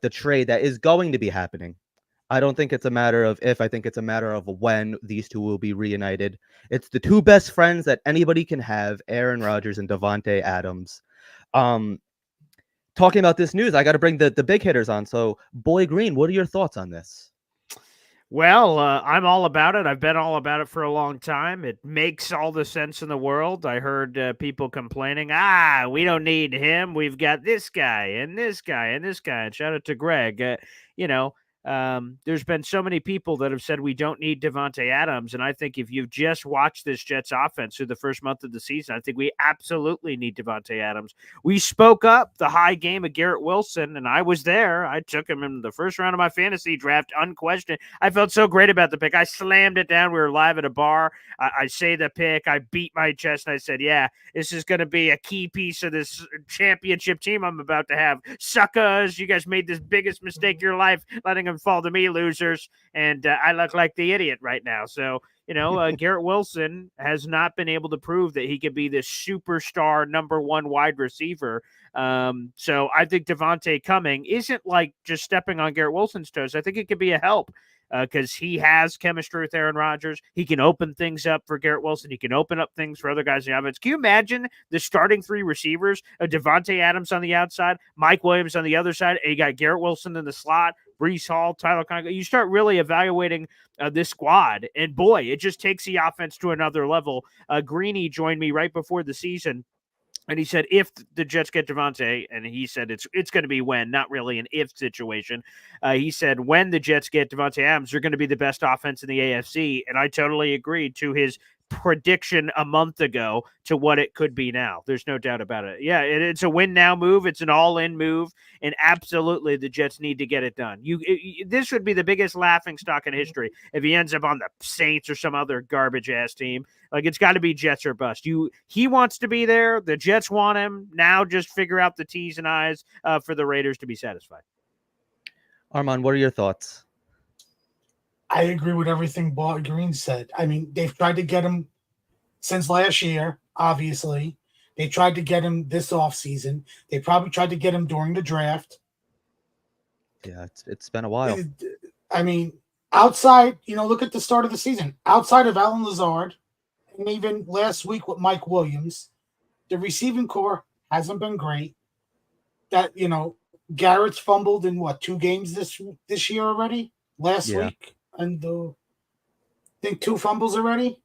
the trade that is going to be happening. I don't think it's a matter of if, I think it's a matter of when these two will be reunited. It's the two best friends that anybody can have, Aaron Rodgers and Davante Adams. Um, Talking about this news, I got to bring the big hitters on. So, Boy Green, what are your thoughts on this? Well, I'm all about it. I've been all about it for a long time. It makes all the sense in the world. I heard people complaining, we don't need him. We've got this guy and this guy and this guy. And shout out to Greg. You know, there's been so many people that have said we don't need Devontae Adams. And I think if you've just watched this Jets offense through the first month of the season, I think we absolutely need Devontae Adams. We spoke up the high game of Garrett Wilson, and I was there. I took him in the first round of my fantasy draft, unquestioned. I felt so great about the pick. I slammed it down. We were live at a bar. I say the pick. I beat my chest, and I said, yeah, this is going to be a key piece of this championship team I'm about to have. Suckers, you guys made this biggest mistake of your life, letting them fall to me, losers. And I look like the idiot right now. So, Garrett Wilson has not been able to prove that he could be this superstar number one wide receiver. So I think Devontae coming isn't like just stepping on Garrett Wilson's toes. I think it could be a help because he has chemistry with Aaron Rodgers. He can open things up for Garrett Wilson. He can open up things for other guys in the offense. Can you imagine the starting three receivers of Devontae Adams on the outside, Mike Williams on the other side, and you got Garrett Wilson in the slot, Breece Hall, Tyler Conklin? You start really evaluating this squad, and boy, it just takes the offense to another level. Greeny joined me right before the season. And he said, if the Jets get Devontae, and he said it's going to be when, not really an if situation. He said, when the Jets get Devontae Adams, they're going to be the best offense in the AFC. And I totally agreed to his prediction a month ago to what it could be now. There's no doubt about it. Yeah, it's a win now move. It's an all-in move. And absolutely, the Jets need to get it done. This would be the biggest laughing stock in history if he ends up on the Saints or some other garbage-ass team. Like, it's got to be Jets or bust. He wants to be there. The Jets want him. Now just figure out the T's and I's for the Raiders to be satisfied. Armand, what are your thoughts? I agree with everything Bob Green said. I mean, they've tried to get him since last year, obviously. They tried to get him this offseason. They probably tried to get him during the draft. Yeah, it's been a while. I mean, outside, look at the start of the season. Outside of Alan Lazard, and even last week with Mike Williams, the receiving core hasn't been great. That, Garrett's fumbled in 2 games this year already? Last week? And I think 2 fumbles already.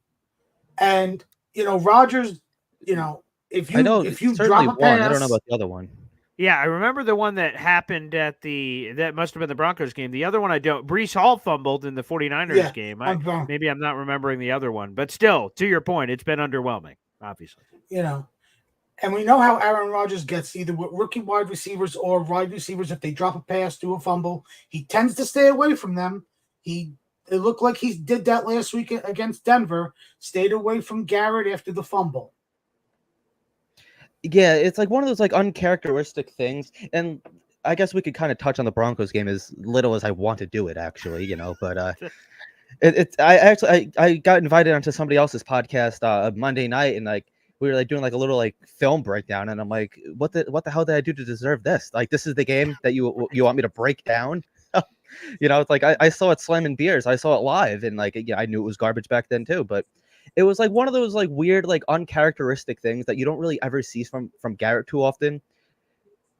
And, Rodgers, if you drop a pass, I don't know about the other one. Yeah, I remember the one that happened that must have been the Broncos game. The other one I don't. Breece Hall fumbled in the 49ers game. Maybe I'm not remembering the other one. But still, to your point, it's been underwhelming, obviously. And we know how Aaron Rodgers gets, either with rookie wide receivers or wide receivers. If they drop a pass, do a fumble, he tends to stay away from them. It looked like he did that last week against Denver, stayed away from Garrett after the fumble. Yeah, it's like one of those like uncharacteristic things, and I guess we could kind of touch on the Broncos game as little as I want to do it, actually, but I got invited onto somebody else's podcast Monday night, and like we were like doing like a little like film breakdown, and I'm like, what the hell did I do to deserve this? Like, this is the game that you want me to break down? It's like I saw it slamming beers, I saw it live, and like I knew it was garbage back then too, but it was like one of those like weird, like uncharacteristic things that you don't really ever see from Garrett too often.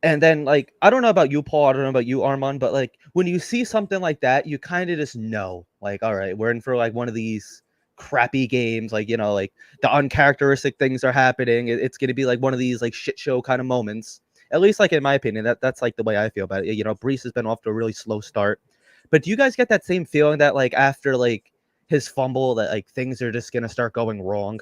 And then like, I don't know about you, Paul, I don't know about you, Armand, but like when you see something like that, you kind of just know, like, all right, we're in for like one of these crappy games, like, like the uncharacteristic things are happening. It's going to be like one of these like shit show kind of moments. At least like in my opinion, that's like the way I feel about it. Breece has been off to a really slow start. But do you guys get that same feeling that like after like his fumble that like things are just gonna start going wrong?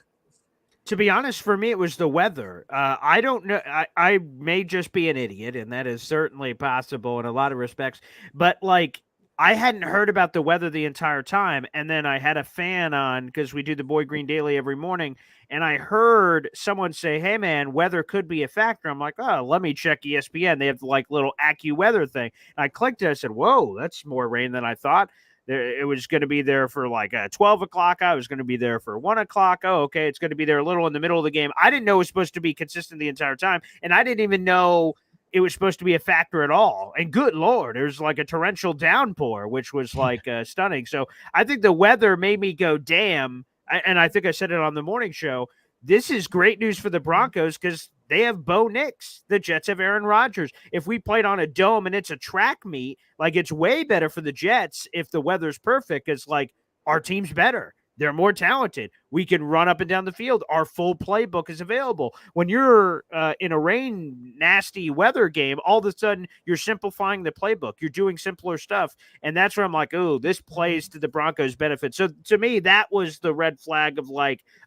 To be honest, for me, it was the weather. I don't know. I may just be an idiot, and that is certainly possible in a lot of respects. But like, I hadn't heard about the weather the entire time, and then I had a fan on because we do the Boy Green Daily every morning, and I heard someone say, "Hey, man, weather could be a factor." I'm like, "Oh, let me check ESPN. They have like little AccuWeather thing." And I clicked it. I said, "Whoa, that's more rain than I thought." It was going to be there for like 12 o'clock. I was going to be there for 1 o'clock. Oh, okay. It's going to be there a little in the middle of the game. I didn't know it was supposed to be consistent the entire time. And I didn't even know it was supposed to be a factor at all. And good Lord, there's like a torrential downpour, which was like stunning. So I think the weather made me go, damn. And I think I said it on the morning show. This is great news for the Broncos because they have Bo Nix. The Jets have Aaron Rodgers. If we played on a dome and it's a track meet, like it's way better for the Jets if the weather's perfect. It's like our team's better. They're more talented. We can run up and down the field. Our full playbook is available. When you're in a rain, nasty weather game, all of a sudden you're simplifying the playbook. You're doing simpler stuff. And that's where I'm like, oh, this plays to the Broncos' benefit. So to me, that was the red flag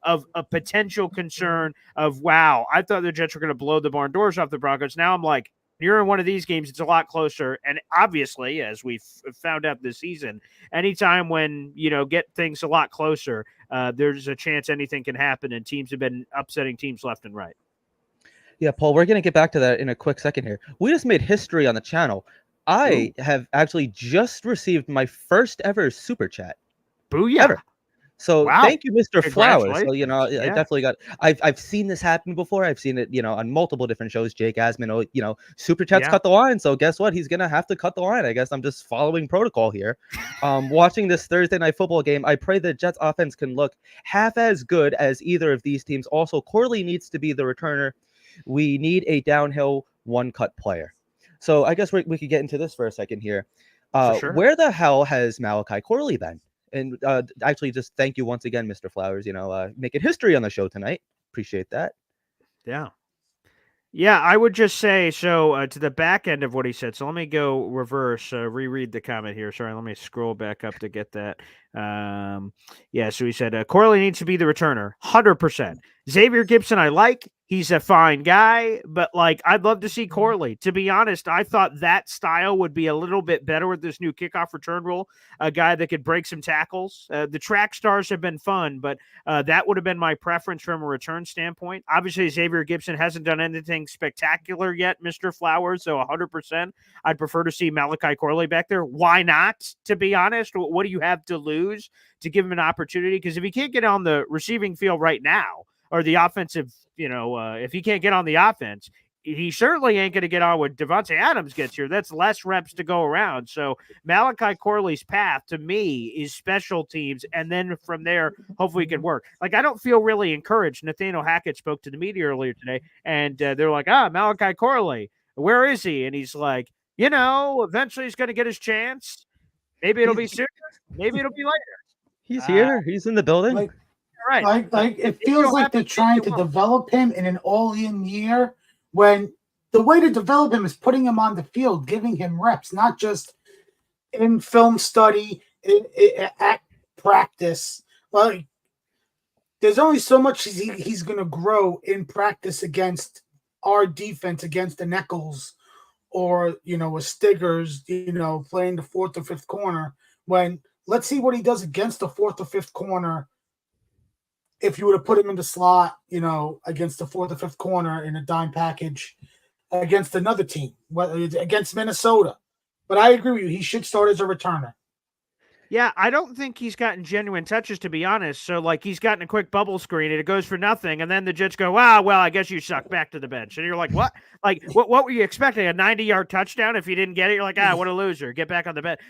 of a potential concern of, wow, I thought the Jets were going to blow the barn doors off the Broncos. Now I'm like, you're in one of these games, it's a lot closer. And obviously, as we've found out this season, anytime when, get things a lot closer, there's a chance anything can happen. And teams have been upsetting teams left and right. Yeah, Paul, we're going to get back to that in a quick second here. We just made history on the channel. I have actually just received my first ever super chat. Booyah. Ever. So wow. Thank you, Mr. Flowers. So, I definitely I've seen this happen before. I've seen it, on multiple different shows. Jake Asman, super chats cut the line. So guess what? He's going to have to cut the line. I guess I'm just following protocol here. Watching this Thursday night football game, I pray the Jets offense can look half as good as either of these teams. Also, Corley needs to be the returner. We need a downhill one-cut player. So I guess we could get into this for a second here. Sure. Where the hell has Malachi Corley been? And actually, just thank you once again, Mr. Flowers, making history on the show tonight. Appreciate that. Yeah. Yeah, I would just say, so to the back end of what he said, so let me go reverse, reread the comment here. Sorry, let me scroll back up to get that. So he said, Corley needs to be the returner, 100%. Xavier Gibson, I like. He's a fine guy, but I'd love to see Corley. To be honest, I thought that style would be a little bit better with this new kickoff return rule. A guy that could break some tackles. The track stars have been fun, but that would have been my preference from a return standpoint. Obviously, Xavier Gibson hasn't done anything spectacular yet, Mr. Flowers, so 100%. I'd prefer to see Malachi Corley back there. Why not, to be honest? What do you have to lose to give him an opportunity? Because if he can't get on the receiving field right now, or the offensive, if he can't get on the offense, he certainly ain't going to get on when Devontae Adams gets here. That's less reps to go around. So Malachi Corley's path to me is special teams. And then from there, hopefully it can work. I don't feel really encouraged. Nathaniel Hackett spoke to the media earlier today, and they're like, Malachi Corley, where is he? And he's like, eventually he's going to get his chance. Maybe it'll be sooner. Maybe it'll be later. He's here. He's in the building. Right. It feels like they're trying to develop him in an all-in year when the way to develop him is putting him on the field, giving him reps, not just in film study, at practice. There's only so much he's going to grow in practice against our defense, against the Nichols or, a Stiggers, playing the fourth or fifth corner. When let's see what he does against the fourth or fifth corner. If you would have put him in the slot, against the fourth or fifth corner in a dime package against another team, against Minnesota. But I agree with you. He should start as a returner. Yeah, I don't think he's gotten genuine touches, to be honest. So, he's gotten a quick bubble screen, and it goes for nothing. And then the Jets go, well, I guess you suck, back to the bench. And you're like, what? What were you expecting? A 90-yard touchdown if you didn't get it? You're like, what a loser. Get back on the bench.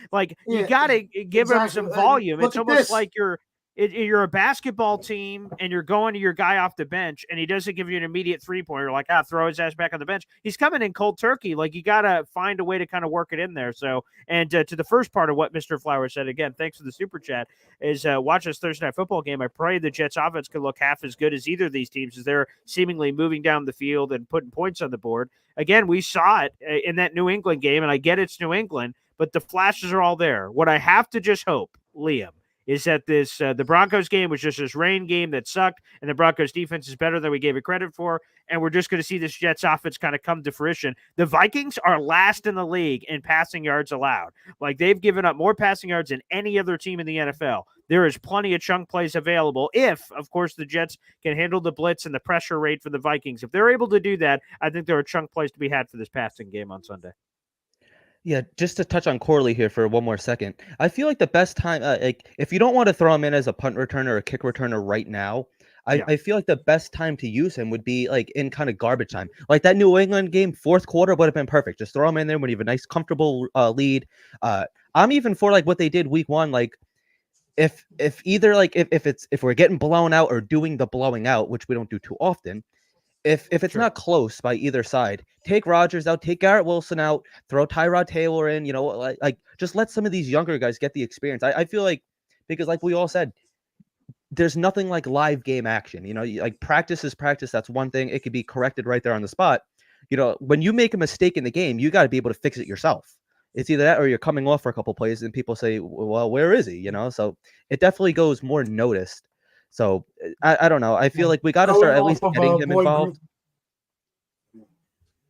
You got to give him some volume. It's almost like you're a basketball team and you're going to your guy off the bench and he doesn't give you an immediate three-pointer. Like, throw his ass back on the bench. He's coming in cold turkey. You got to find a way to kind of work it in there. So, and to the first part of what Mr. Flowers said, again, thanks for the super chat, is watch this Thursday night football game. I pray the Jets offense can look half as good as either of these teams as they're seemingly moving down the field and putting points on the board. Again, we saw it in that New England game, and I get it's New England, but the flashes are all there. What I have to just hope, Liam, is that the Broncos game was just this rain game that sucked, and the Broncos defense is better than we gave it credit for, and we're just going to see this Jets offense kind of come to fruition. The Vikings are last in the league in passing yards allowed. They've given up more passing yards than any other team in the NFL. There is plenty of chunk plays available if, of course, the Jets can handle the blitz and the pressure rate for the Vikings. If they're able to do that, I think there are chunk plays to be had for this passing game on Sunday. Yeah, just to touch on Corley here for one more second. I feel like the best time, if you don't want to throw him in as a punt returner or a kick returner right now, I feel like the best time to use him would be like in kind of garbage time. Like that New England game, fourth quarter would have been perfect. Just throw him in there when you have a nice, comfortable lead. I'm even for like what they did week one. Like if either like if we're getting blown out or doing the blowing out, which we don't do too often. If it's not close by either side, take Rodgers out, take Garrett Wilson out, throw Tyrod Taylor in. Like just let some of these younger guys get the experience. I feel like because like we all said, there's nothing like live game action. Like practice is practice. That's one thing. It could be corrected right there on the spot. When you make a mistake in the game, you got to be able to fix it yourself. It's either that or you're coming off for a couple plays and people say, well, where is he? So it definitely goes more noticed. So I don't know. I feel like we got to start at least getting him involved.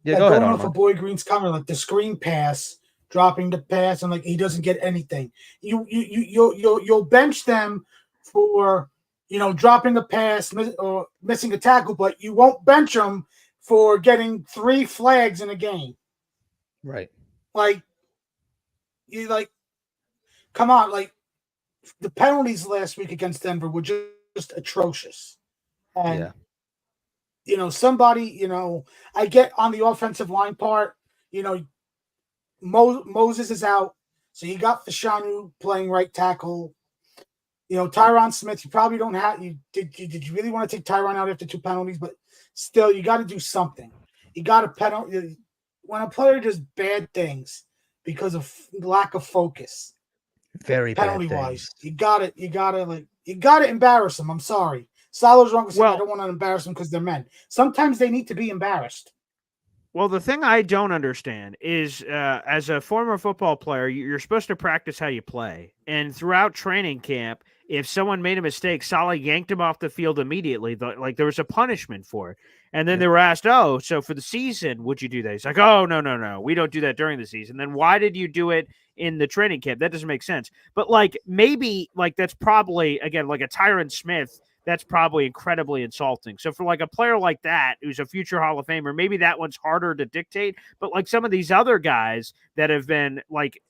Yeah, go ahead. Going off of Boyd Green's comment, like the screen pass, dropping the pass, and like he doesn't get anything. You'll bench them for dropping a pass or missing a tackle, but you won't bench them for getting 3 flags in a game. Right. Come on, like the penalties last week against Denver were just atrocious. And somebody, I get on the offensive line part, Moses is out, so you got Fashanu playing right tackle. Tyron Smith, you probably don't have. Did you really want to take Tyron out after 2 penalties? But still, you got to do something. You got to penalty when a player does bad things because of lack of focus. Very penalty bad wise, you gotta embarrass them. I'm sorry, Salo's wrong with saying I don't want to embarrass them because they're men. Sometimes they need to be embarrassed. Well, the thing I don't understand is, as a former football player, you're supposed to practice how you play. And throughout training camp, if someone made a mistake, Saleh yanked him off the field immediately. Like there was a punishment for it. And then they were asked, oh, so for the season, would you do that? He's like, oh, no. We don't do that during the season. Then why did you do it in the training camp? That doesn't make sense. But maybe that's probably, again, like a Tyron Smith, that's probably incredibly insulting. So for a player like that, who's a future Hall of Famer, maybe that one's harder to dictate. But some of these other guys that have been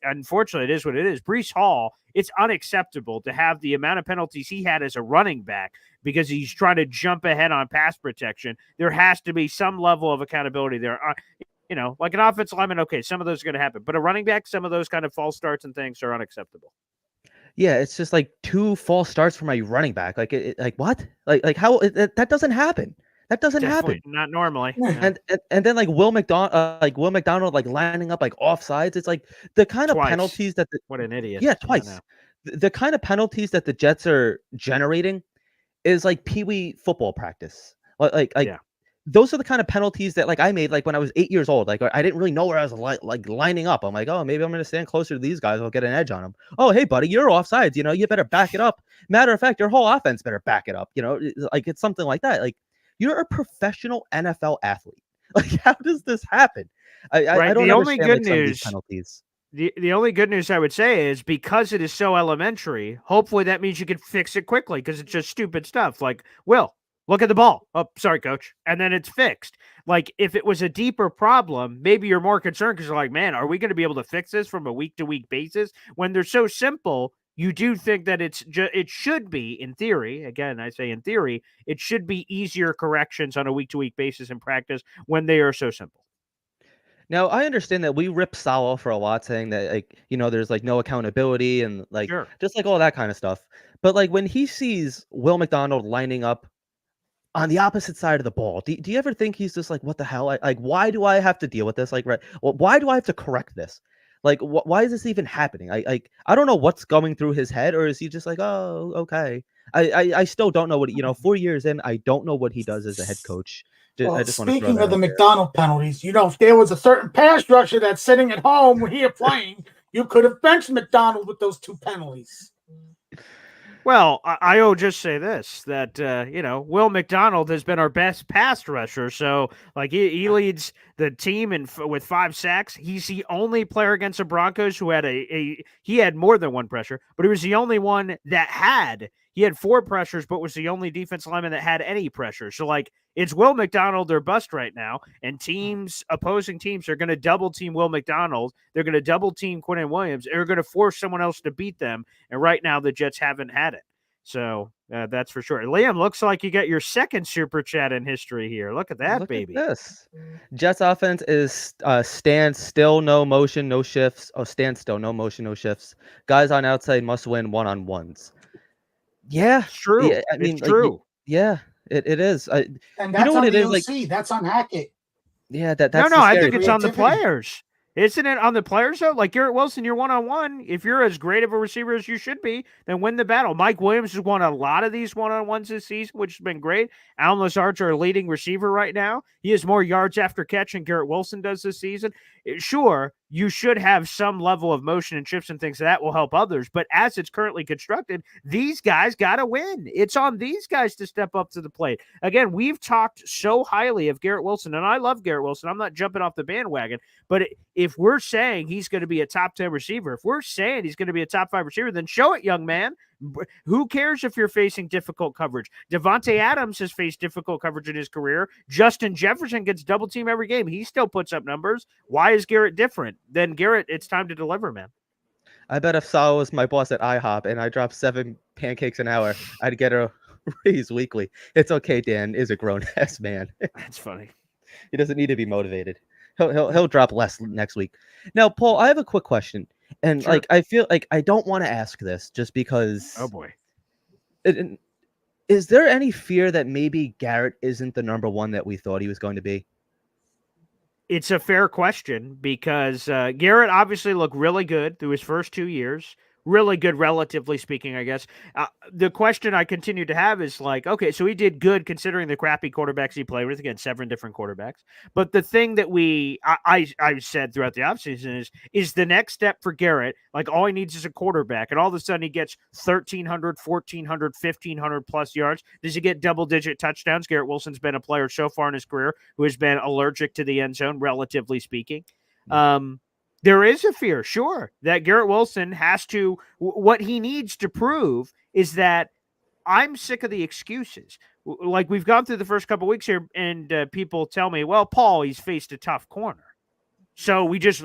unfortunately, it is what it is. Breece Hall, it's unacceptable to have the amount of penalties he had as a running back because he's trying to jump ahead on pass protection. There has to be some level of accountability there. Like an offensive lineman, okay, some of those are going to happen. But a running back, some of those kind of false starts and things are unacceptable. Yeah, it's just 2 false starts for my running back. What? How that doesn't happen. That doesn't Definitely happen. Not normally. And then Will McDonald lining up offsides. It's the kind of penalties that what an idiot. Yeah, twice. The kind of penalties that the Jets are generating is peewee football practice. Those are the kind of penalties that I made when I was 8 years old. I didn't really know where I was lining up. I'm oh, maybe I'm going to stand closer to these guys. I'll get an edge on them. Oh, hey buddy, you're offsides. You better back it up. Matter of fact, your whole offense better back it up. It's something like that. You're a professional NFL athlete. How does this happen? I don't understand some of these penalties. The only good news I would say is because it is so elementary, hopefully that means you can fix it quickly because it's just stupid stuff. Will, look at the ball. Oh, sorry, coach. And then it's fixed. If it was a deeper problem, maybe you're more concerned because you're man, are we going to be able to fix this from a week-to-week basis? When they're so simple, you do think that it should be, in theory, again, I say in theory, it should be easier corrections on a week-to-week basis in practice when they are so simple. Now, I understand that we rip Saleh for a lot, saying that there's no accountability and sure. just all that kind of stuff. But when he sees Will McDonald lining up on the opposite side of the ball, do you ever think he's just what the hell? Why do I have to deal with this? Why do I have to correct this? Why is this even happening? I don't know what's going through his head, or is he just oh, okay? I still don't know what 4 years in, I don't know what he does as a head coach. Speaking of the McDonald penalties, if there was a certain pass rusher that's sitting at home when you're playing, you could have benched McDonald with those 2 penalties. Well, I will just say this, that, Will McDonald has been our best pass rusher. So, he leads the team with 5 sacks. He's the only player against the Broncos who had he had more than 1 pressure, but he was the only one that he had 4 pressures, but was the only defensive lineman that had any pressure. So, it's Will McDonald or bust right now, and opposing teams are going to double team Will McDonald. They're going to double team Quinnen Williams. They're going to force someone else to beat them. And right now, the Jets haven't had it. So That's for sure. Liam, looks like you got your second super chat in history here. Look at that, Look baby. at this. Jets offense is stand still, no motion, no shifts. Oh, stand still, no motion, no shifts. Guys on outside must win one-on-ones. Yeah, It's true. yeah. I mean, It's like, true. yeah, it is. And You know that's what on it the is like. OC. That's on Hackett. Yeah, No, that's no, the I scary think it's part. on the Creativity. players. Isn't it on the players, though? Like Garrett Wilson, you're one-on-one. If you're as great of a receiver as you should be, then win the battle. Mike Williams has won a lot of these one-on-ones this season, which has been great. Alan Lazard's our leading receiver right now. He has more yards after catch than Garrett Wilson does this season. Sure, you should have some level of motion and chips and things that will help others, but as it's currently constructed, these guys got to win. It's on these guys to step up to the plate. Again, we've talked so highly of Garrett Wilson, and I love Garrett Wilson. I'm not jumping off the bandwagon, but if we're saying he's going to be a top 10 receiver, if we're saying he's going to be a top 5 receiver, then show it, young man. Who cares if you're facing difficult coverage? Devontae Adams has faced difficult coverage in his career. Justin Jefferson gets double team every game. He still puts up numbers. Why is Garrett different? Then Garrett, it's time to deliver, man. I bet if Sal was my boss at IHOP and I dropped 7 pancakes an hour, I'd get a raise weekly. It's okay, Dan is a grown-ass man. That's funny. He doesn't need to be motivated. He'll drop less next week. Now, Paul, I have a quick question. And Sure. I feel like I don't want to ask this just because. Oh boy. Is there any fear that maybe Garrett isn't the number one that we thought he was going to be? It's a fair question because Garrett obviously looked really good through his first 2 years. Really good, relatively speaking, I guess. The question I continue to have is like, okay, so he did good considering the crappy quarterbacks he played with. Again, 7 different quarterbacks. But the thing that I said throughout the offseason is the next step for Garrett, like all he needs is a quarterback. And all of a sudden he gets 1,300, 1,400, 1,500 plus yards. Does he get double-digit touchdowns? Garrett Wilson's been a player so far in his career who has been allergic to the end zone, relatively speaking. There is a fear, sure, that Garrett Wilson has to – what he needs to prove is that I'm sick of the excuses. Like we've gone through the first couple of weeks here, and people tell me, well, Paul, he's faced a tough corner. So we just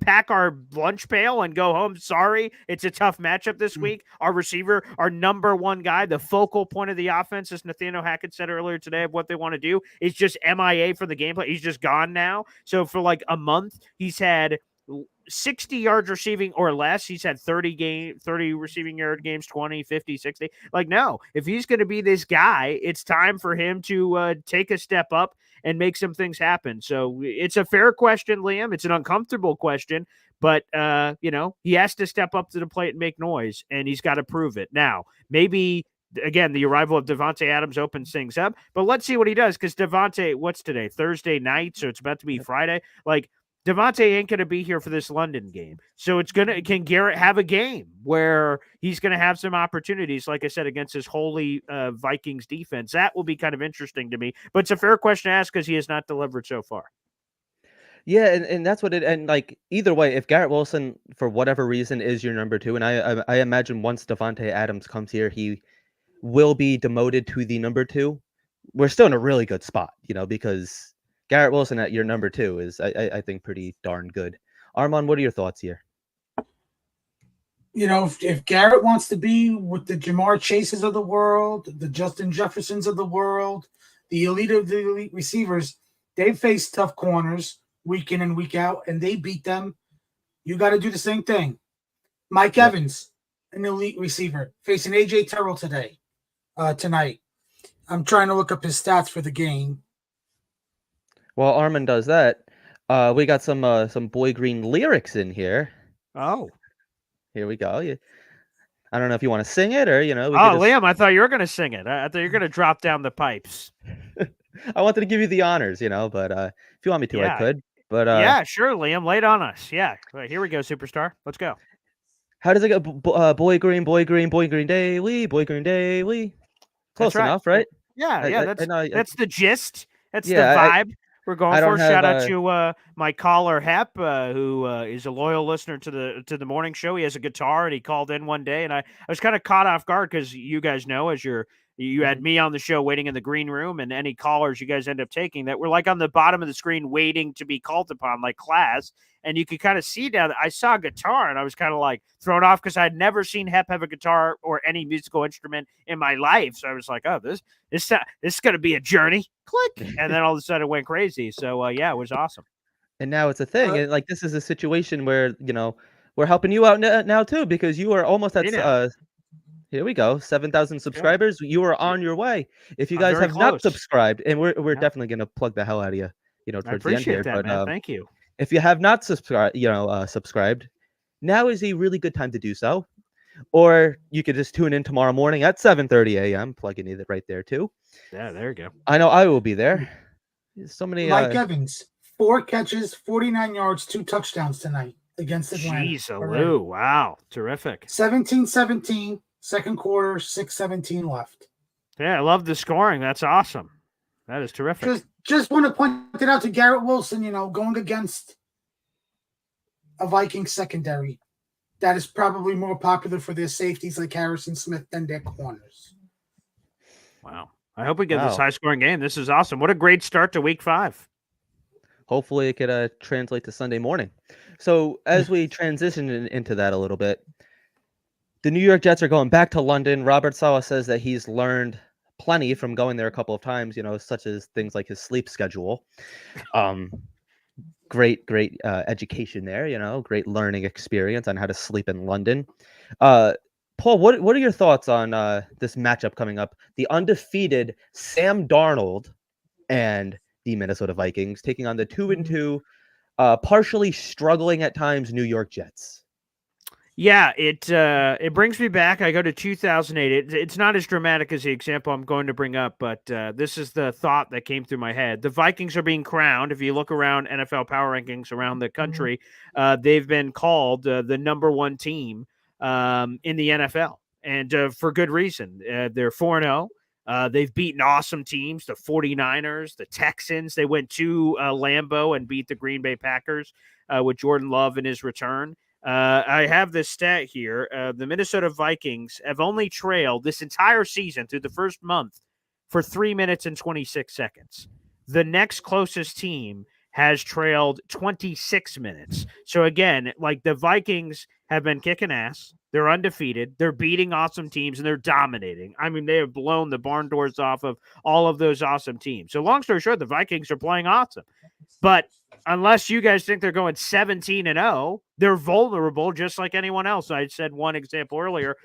pack our lunch pail and go home. Sorry, it's a tough matchup this week. Our receiver, our number one guy, the focal point of the offense, as Nathaniel Hackett said earlier today, of what they want to do is just MIA for the gameplay. He's just gone now. So for like a month, he's had 60 yards receiving or less. He's had 30 receiving yard games, 20, 50, 60. Like, no, if he's going to be this guy, it's time for him to take a step up and make some things happen. So it's a fair question, Liam. It's an uncomfortable question, but he has to step up to the plate and make noise, and he's got to prove it. Now, maybe again, the arrival of Devontae Adams opens things up, but let's see what he does. Because Devontae, what's today? Thursday night. So it's about to be Friday. Like, Devontae ain't going to be here for this London game. So can Garrett have a game where he's going to have some opportunities, like I said, against his holy Vikings defense? That will be kind of interesting to me, but it's a fair question to ask because he has not delivered so far. Yeah, and that's what and like either way, if Garrett Wilson, for whatever reason, is your number 2, and I imagine once Devontae Adams comes here, he will be demoted to the number 2. We're still in a really good spot, because Garrett Wilson at your number 2 is, I think, pretty darn good. Armand, what are your thoughts here? If Garrett wants to be with the Jamar Chases of the world, the Justin Jeffersons of the world, the elite of the elite receivers, they face tough corners week in and week out, and they beat them. You got to do the same thing. Mike Evans, an elite receiver, facing A.J. Terrell tonight. I'm trying to look up his stats for the game. While Armand does that, we got some Boy Green lyrics in here. Oh. Here we go. I don't know if you want to sing it or, Liam, I thought you were going to sing it. I thought you were going to drop down the pipes. I wanted to give you the honors, but if you want me to, I could. But yeah, sure, Liam. Lay it on us. Yeah. Right, here we go, superstar. Let's go. How does it go? Boy Green, Boy Green, Boy Green Daily, Boy Green Daily. Close enough, right? Yeah, that's the gist. That's the vibe we're going for. Shout out to my caller Hep, who is a loyal listener to the morning show. He has a guitar and he called in one day, and I was kind of caught off guard because you guys know, as you're You had me on the show waiting in the green room, and any callers you guys end up taking that were like on the bottom of the screen waiting to be called upon, like class. And you could kind of see down. I saw a guitar, and I was kind of like thrown off because I'd never seen Hep have a guitar or any musical instrument in my life. So I was like, "Oh, this is going to be a journey." Click, and then all of a sudden it went crazy. So yeah, it was awesome. And now it's a thing, and like this is a situation where we're helping you out now too, because you are almost at here we go, 7,000 subscribers. You are on your way. If you guys have not subscribed, and we're definitely gonna plug the hell out of you, towards the end here. That, man. Thank you. If you have not subscribed, now is a really good time to do so. Or you could just tune in tomorrow morning at 7:30 a.m. Plug in it right there too. Yeah, there you go. I know I will be there. So many. Mike Evans, 4 catches, 49 yards, 2 touchdowns tonight against Atlanta. Jeez, wow, terrific. 17-17, second quarter, 6:17 left. Yeah, I love the scoring. That's awesome. That is terrific. Just want to point it out to Garrett Wilson, going against a Vikings secondary that is probably more popular for their safeties like Harrison Smith than their corners. Wow. I hope we get this high-scoring game. This is awesome. What a great start to Week 5. Hopefully it could translate to Sunday morning. So as we transition into that a little bit, the New York Jets are going back to London. Robert Saleh says that he's learned plenty from going there a couple of times, such as things like his sleep schedule. Great education there, great learning experience on how to sleep in London. Paul, what are your thoughts on this matchup coming up? The undefeated Sam Darnold and the Minnesota Vikings taking on the 2-2, partially struggling at times New York Jets. Yeah, it brings me back. I go to 2008. It's not as dramatic as the example I'm going to bring up, but this is the thought that came through my head. The Vikings are being crowned. If you look around NFL power rankings around the country, they've been called the number 1 team in the NFL, and for good reason. They're 4-0. They've beaten awesome teams, the 49ers, the Texans. They went to Lambeau and beat the Green Bay Packers with Jordan Love in his return. I have this stat here. The Minnesota Vikings have only trailed this entire season through the first month for 3 minutes and 26 seconds. The next closest team has trailed 26 minutes. So again, like the Vikings have been kicking ass. They're undefeated. They're beating awesome teams, and they're dominating. I mean, they have blown the barn doors off of all of those awesome teams. So long story short, the Vikings are playing awesome. But unless you guys think they're going 17-0, they're vulnerable just like anyone else. I said one example earlier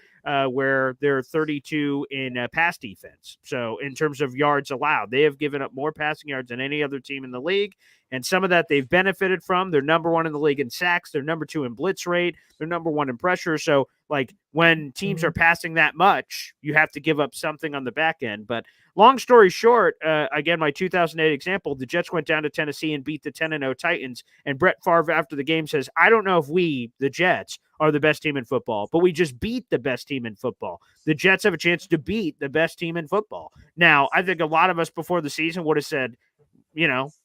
where they're 32 in pass defense. So in terms of yards allowed, they have given up more passing yards than any other team in the league. And some of that they've benefited from. They're number 1 in the league in sacks. They're number 2 in blitz rate. They're number 1 in pressure. So like when teams are passing that much, you have to give up something on the back end. But long story short, again, my 2008 example, the Jets went down to Tennessee and beat the 10-0 Titans. And Brett Favre after the game says, I don't know if we, the Jets, are the best team in football, but we just beat the best team in football. The Jets have a chance to beat the best team in football. Now, I think a lot of us before the season would have said,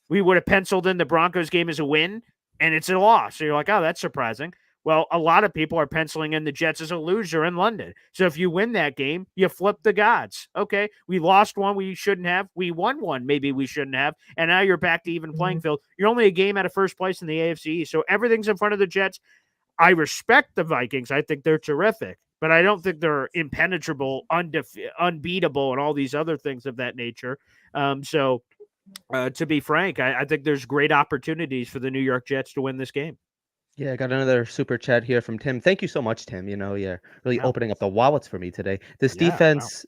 we would have penciled in the Broncos game as a win, and it's a loss. So you're like, oh, that's surprising. Well, a lot of people are penciling in the Jets as a loser in London. So if you win that game, you flip the gods. Okay, we lost one we shouldn't have. We won one maybe we shouldn't have. And now you're back to even playing field. You're only a game out of first place in the AFC. So everything's in front of the Jets. I respect the Vikings. I think they're terrific. But I don't think they're impenetrable, unbeatable, and all these other things of that nature. To be frank, I think there's great opportunities for the New York Jets to win this game. Yeah, I got another super chat here from Tim. Thank you so much, Tim. You're really opening up the wallets for me today. This defense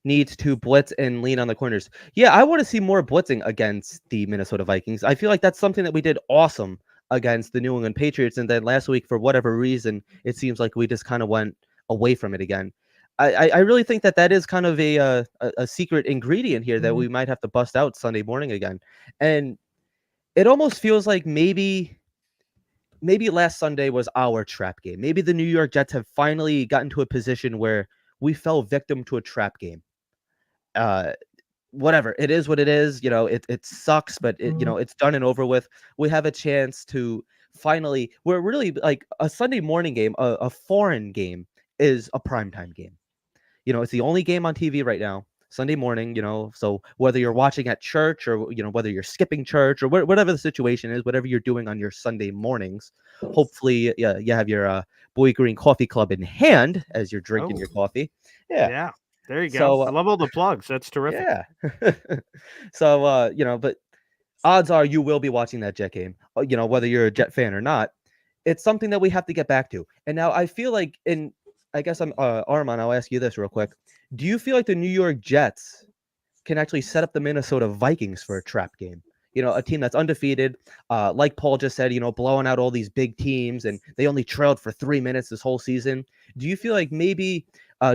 needs to blitz and lean on the corners. Yeah, I want to see more blitzing against the Minnesota Vikings. I feel like that's something that we did awesome against the New England Patriots. And then last week, for whatever reason, it seems like we just kind of went away from it again. I really think that is kind of a secret ingredient here that we might have to bust out Sunday morning again. And it almost feels like maybe last Sunday was our trap game. Maybe the New York Jets have finally gotten to a position where we fell victim to a trap game. Whatever, it is what it is. It sucks, but it's done and over with. We have a chance to finally. We're really like a Sunday morning game, a foreign game is a primetime game. It's the only game on TV right now. Sunday morning, so whether you're watching at church or, whether you're skipping church or whatever the situation is, whatever you're doing on your Sunday mornings, hopefully you have your Boy Green Coffee Club in hand as you're drinking your coffee. Yeah. Yeah. There you go. So, I love all the plugs. That's terrific. yeah. So, but odds are you will be watching that Jet game, whether you're a Jet fan or not. It's something that we have to get back to. And now I feel like I guess Armand, I'll ask you this real quick. Do you feel like the New York Jets can actually set up the Minnesota Vikings for a trap game? A team that's undefeated, like Paul just said, blowing out all these big teams, and they only trailed for 3 minutes this whole season. Do you feel like maybe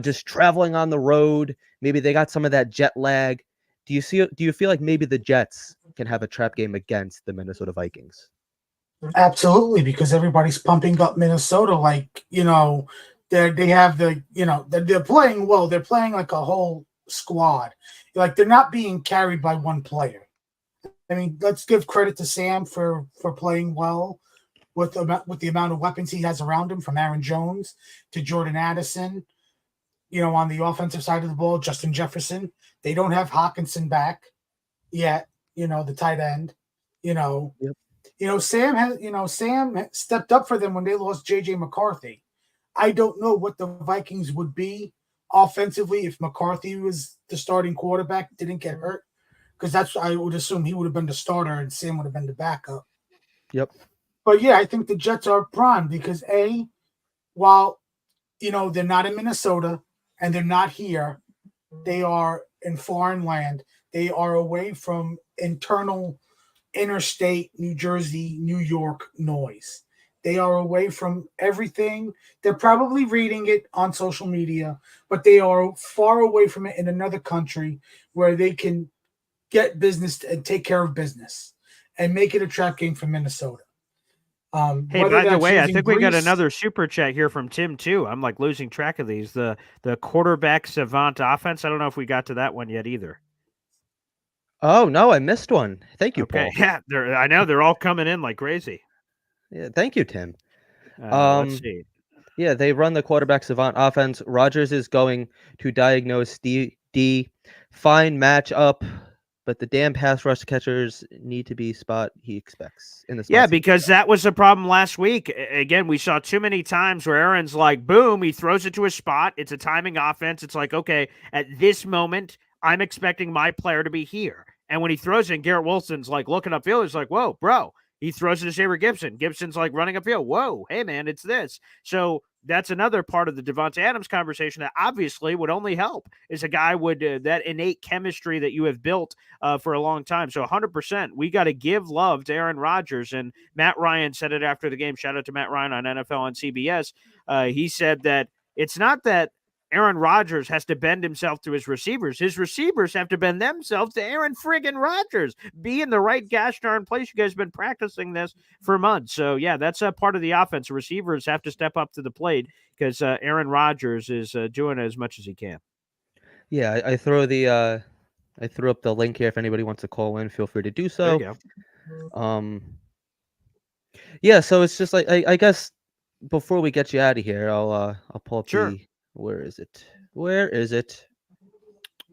just traveling on the road, maybe they got some of that jet lag? Do you feel like maybe the Jets can have a trap game against the Minnesota Vikings? Absolutely, because everybody's pumping up Minnesota like, they have they're playing well. They're playing like a whole squad. Like they're not being carried by one player. I mean, let's give credit to Sam for playing well with the amount of weapons he has around him, from Aaron Jones to Jordan Addison. On the offensive side of the ball, Justin Jefferson. They don't have Hawkinson back yet. The tight end. Yep. Sam stepped up for them when they lost JJ McCarthy. I don't know what the Vikings would be offensively if McCarthy was the starting quarterback, didn't get hurt, because I would assume he would have been the starter and Sam would have been the backup. Yep. But yeah, I think the Jets are prime because while they're not in Minnesota and they're not here, they are in foreign land. They are away from interstate New Jersey, New York noise. They are away from everything. They're probably reading it on social media, but they are far away from it in another country where they can get business and take care of business and make it a trap game for Minnesota. Hey, by the way, I think we got another super chat here from Tim too. I'm like losing track of these. The quarterback savant offense. I don't know if we got to that one yet either. Oh no, I missed one. Thank you, Okay. Paul. Yeah, I know they're all coming in like crazy. Yeah, thank you, Tim. Let's see. Yeah, they run the quarterback savant offense. Rodgers is going to diagnose D. Fine matchup, but the damn pass rush catchers need to be spot he expects in this. Yeah, because that was the problem last week. Again, we saw too many times where Aaron's like, boom, he throws it to a spot. It's a timing offense. It's like, okay, at this moment, I'm expecting my player to be here. And when he throws it, Garrett Wilson's like looking upfield. He's like, whoa, bro. He throws it to Xavier Gibson. Gibson's like running upfield. Whoa, hey, man, it's this. So that's another part of the Devontae Adams conversation that obviously would only help is a guy would that innate chemistry that you have built for a long time. So 100%, we got to give love to Aaron Rodgers. And Matt Ryan said it after the game. Shout out to Matt Ryan on NFL on CBS. He said that it's not that Aaron Rodgers has to bend himself to his receivers. His receivers have to bend themselves to Aaron friggin' Rodgers. Be in the right gosh darn place. You guys have been practicing this for months. So, yeah, that's a part of the offense. Receivers have to step up to the plate because Aaron Rodgers is doing as much as he can. Yeah, I threw up the link here. If anybody wants to call in, feel free to do so. There you go. Yeah, so it's just like I guess before we get you out of here, I'll pull up Sure. Where is it?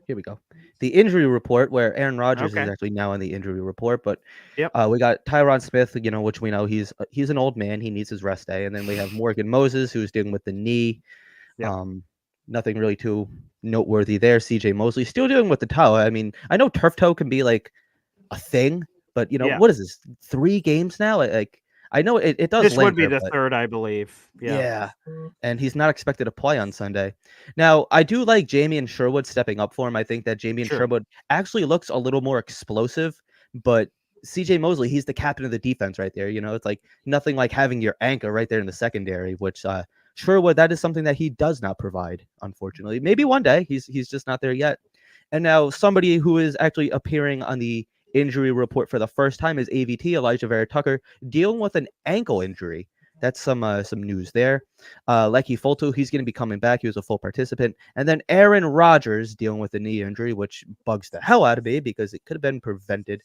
Here we go. The injury report, where Aaron Rodgers is actually now on the injury report, but we got Tyron Smith, which we know he's an old man. He needs his rest day. And then we have Morgan Moses, who's dealing with the knee. Yep. Nothing really too noteworthy there. CJ Mosley still dealing with the toe. I mean, I know turf toe can be like a thing, but what is this? 3 games now? I know it does. This would be the third, I believe. Yeah. And he's not expected to play on Sunday. Now, I do like Jamie Sherwood stepping up for him. I think that Jamie Sherwood actually looks a little more explosive, but CJ Mosley, he's the captain of the defense right there. It's like nothing like having your anchor right there in the secondary, which Sherwood, that is something that he does not provide, unfortunately. Maybe one day. He's just not there yet. And now somebody who is actually appearing on the injury report for the first time is AVT, Elijah Vera Tucker, dealing with an ankle injury. That's some news there. Lecky Fulto, he's going to be coming back. He was a full participant. And then Aaron Rodgers dealing with a knee injury, which bugs the hell out of me because it could have been prevented.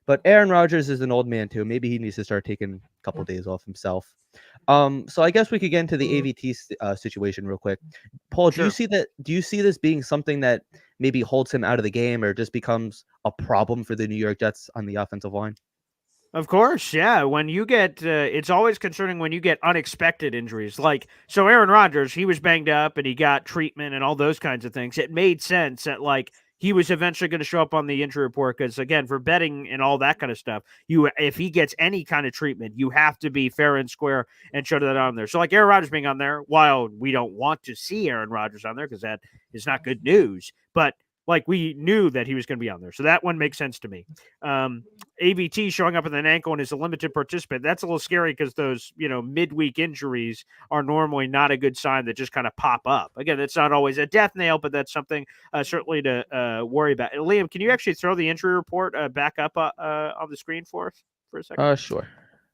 But Aaron Rodgers is an old man too. Maybe he needs to start taking a couple days off himself. So I guess we could get into the AVT situation real quick. Paul, do you Sure. see that? Do you see this being something that maybe holds him out of the game, or just becomes a problem for the New York Jets on the offensive line? Of course, yeah. When you get, it's always concerning when you get unexpected injuries. Like, so Aaron Rodgers, he was banged up and he got treatment and all those kinds of things. It made sense that, like, he was eventually going to show up on the injury report because, again, for betting and all that kind of stuff, if he gets any kind of treatment, you have to be fair and square and show that on there. So, like Aaron Rodgers being on there, while we don't want to see Aaron Rodgers on there because that is not good news, but like we knew that he was going to be on there. So that one makes sense to me. AVT showing up with an ankle and is a limited participant. That's a little scary because those, midweek injuries are normally not a good sign that just kind of pop up. Again, it's not always a death nail, but that's something certainly to worry about. Liam, can you actually throw the injury report back up on the screen for us for a second? Sure.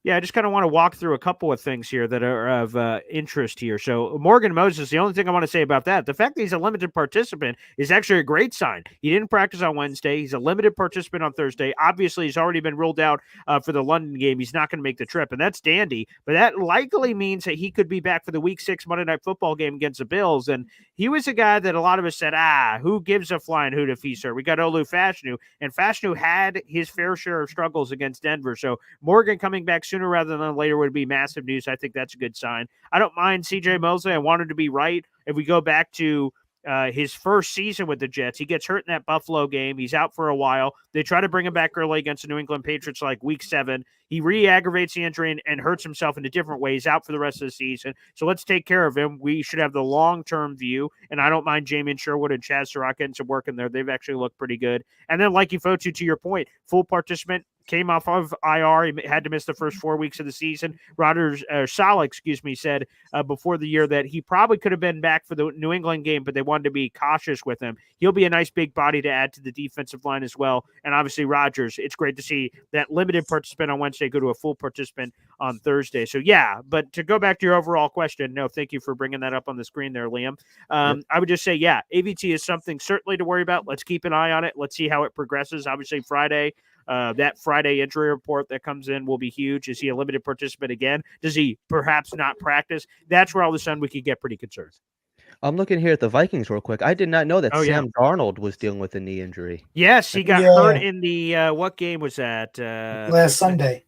Yeah, I just kind of want to walk through a couple of things here that are of interest here. So Morgan Moses, the only thing I want to say about that, the fact that he's a limited participant is actually a great sign. He didn't practice on Wednesday. He's a limited participant on Thursday. Obviously, he's already been ruled out for the London game. He's not going to make the trip, and that's dandy. But that likely means that he could be back for the Week 6 Monday Night Football game against the Bills. And he was a guy that a lot of us said, who gives a flying hoot if he's there? We got Olu Fashanu, and Fashanu had his fair share of struggles against Denver. So Morgan coming back sooner rather than later would be massive news. I think that's a good sign. I don't mind CJ Mosley. I wanted to be right. If we go back to his first season with the Jets, he gets hurt in that Buffalo game. He's out for a while. They try to bring him back early against the New England Patriots like week 7. He re-aggravates the injury and hurts himself in a different way. He's out for the rest of the season. So let's take care of him. We should have the long-term view, and I don't mind Jamin Sherwood and Chaz Surratt getting some work in there. They've actually looked pretty good. And then, like Fotu, to your point, full participant, came off of IR. He had to miss the first 4 weeks of the season. Saleh, said before the year that he probably could have been back for the New England game, but they wanted to be cautious with him. He'll be a nice big body to add to the defensive line as well. And obviously Rodgers, it's great to see that limited participant on Wednesday go to a full participant on Thursday. So yeah, but to go back to your overall question, no, thank you for bringing that up on the screen there, Liam. I would just say, yeah, AVT is something certainly to worry about. Let's keep an eye on it. Let's see how it progresses. Obviously Friday, that Friday injury report that comes in will be huge. Is he a limited participant again? Does he perhaps not practice? That's where all of a sudden we could get pretty concerned. I'm looking here at the Vikings real quick. I did not know that Sam yeah. Darnold was dealing with a knee injury. Yes, he got hurt in the what game was that? Last Sunday.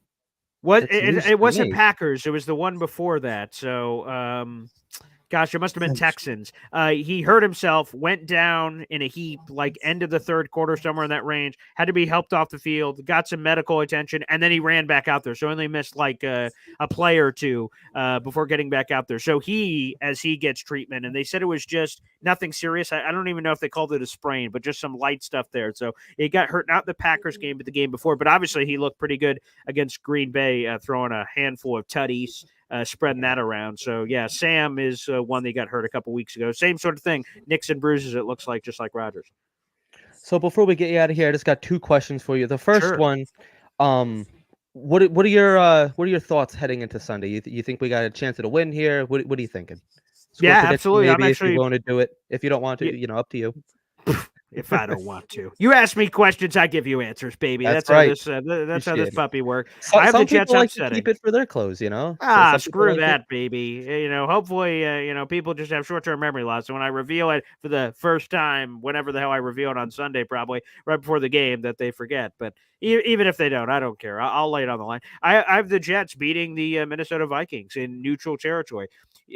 What it wasn't Packers. It was the one before that. So gosh, it must have been Texans. He hurt himself, went down in a heap, like end of the third quarter, somewhere in that range, had to be helped off the field, got some medical attention, and then he ran back out there. So only missed like a play or two before getting back out there. So as he gets treatment, and they said it was just nothing serious. I don't even know if they called it a sprain, but just some light stuff there. So he got hurt, not the Packers game, but the game before. But obviously he looked pretty good against Green Bay, throwing a handful of tutties. Spreading that around. So, yeah, Sam is one that got hurt a couple weeks ago. Same sort of thing. Nicks and bruises, it looks like, just like Rodgers. So before we get you out of here, I just got 2 questions for you. The first one, what are your thoughts heading into Sunday? You think we got a chance at a win here? What are you thinking? Yeah, absolutely. Maybe if you're going to do it. If you don't want to, up to you. If I don't want to, you ask me questions, I give you answers, baby. That's right. How this puppy works. I have the Jets like to keep it for their clothes, So screw that, baby. Hopefully, people just have short-term memory loss. So when I reveal it for the first time, whenever the hell I reveal it on Sunday, probably right before the game, that they forget. But even if they don't, I don't care. I'll lay it on the line. I have the Jets beating the Minnesota Vikings in neutral territory.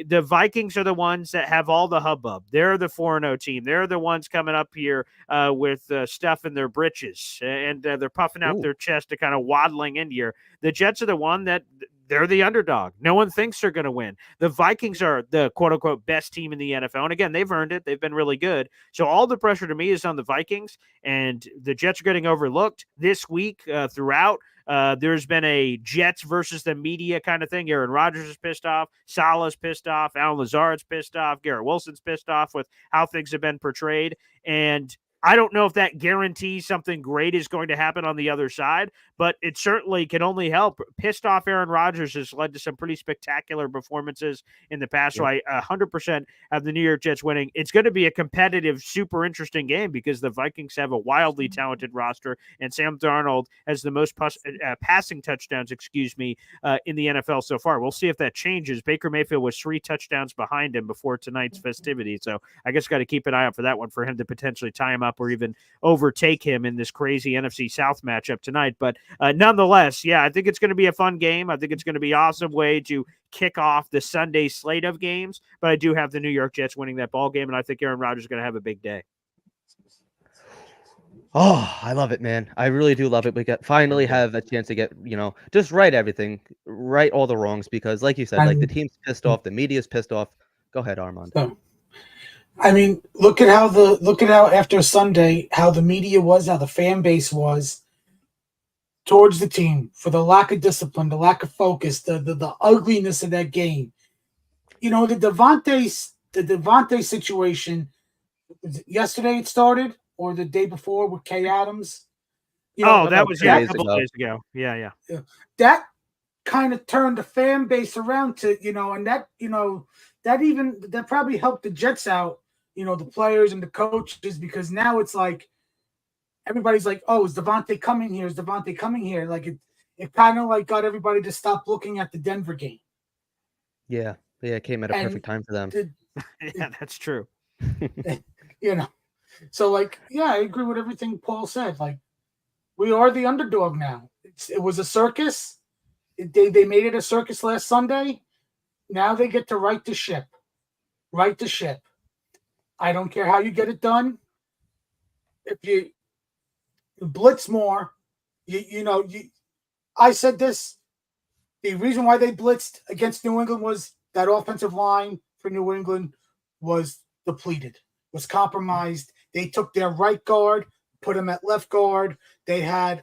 The Vikings are the ones that have all the hubbub. They're the 4-0 team. They're the ones coming up here with stuff in their britches, and they're puffing out their chest to kind of waddling in here. The Jets are the one that they're the underdog. No one thinks they're going to win. The Vikings are the quote-unquote best team in the NFL. And again, they've earned it. They've been really good. So all the pressure to me is on the Vikings, and the Jets are getting overlooked this week throughout. There's been a Jets versus the media kind of thing. Aaron Rodgers is pissed off. Saleh's pissed off. Allen Lazard's pissed off. Garrett Wilson's pissed off with how things have been portrayed. And I don't know if that guarantees something great is going to happen on the other side, but it certainly can only help. Pissed off Aaron Rodgers has led to some pretty spectacular performances in the past. So I 100% have the New York Jets winning. It's going to be a competitive, super interesting game because the Vikings have a wildly talented roster, and Sam Darnold has the most passing touchdowns, in the NFL so far. We'll see if that changes. Baker Mayfield was 3 touchdowns behind him before tonight's festivity. So I guess got to keep an eye out for that one for him to potentially tie him up or even overtake him in this crazy NFC South matchup tonight. But nonetheless, I think it's going to be a fun game. I think it's going to be an awesome way to kick off the Sunday slate of games. But I do have the New York Jets winning that ball game, and I think Aaron Rodgers is going to have a big day. Oh, I love it, man. I really do love it. We finally have a chance to get, just right everything, right all the wrongs, because like you said, like the team's pissed off, the media's pissed off. Go ahead, Armand. So, I mean, look at how after Sunday, how the media was, how the fan base was towards the team for the lack of discipline, the lack of focus, the ugliness of that game. The Devontae situation, yesterday it started, or the day before with Kay Adams. That was a couple days ago. Yeah. That kind of turned the fan base around to, and that, that probably helped the Jets out, the players and the coaches, because now it's like everybody's like, oh, is Devontae coming here? Is Devontae coming here? Like it kind of like got everybody to stop looking at the Denver game. Yeah, it came at a perfect time for them. Yeah, that's true. So like, I agree with everything Paul said. Like, we are the underdog now. It was a circus. They made it a circus last Sunday. Now they get to right the ship. Right the ship. I don't care how you get it done. If you blitz more, I said this. The reason why they blitzed against New England was that offensive line for New England was depleted, was compromised. They took their right guard, put him at left guard. They had,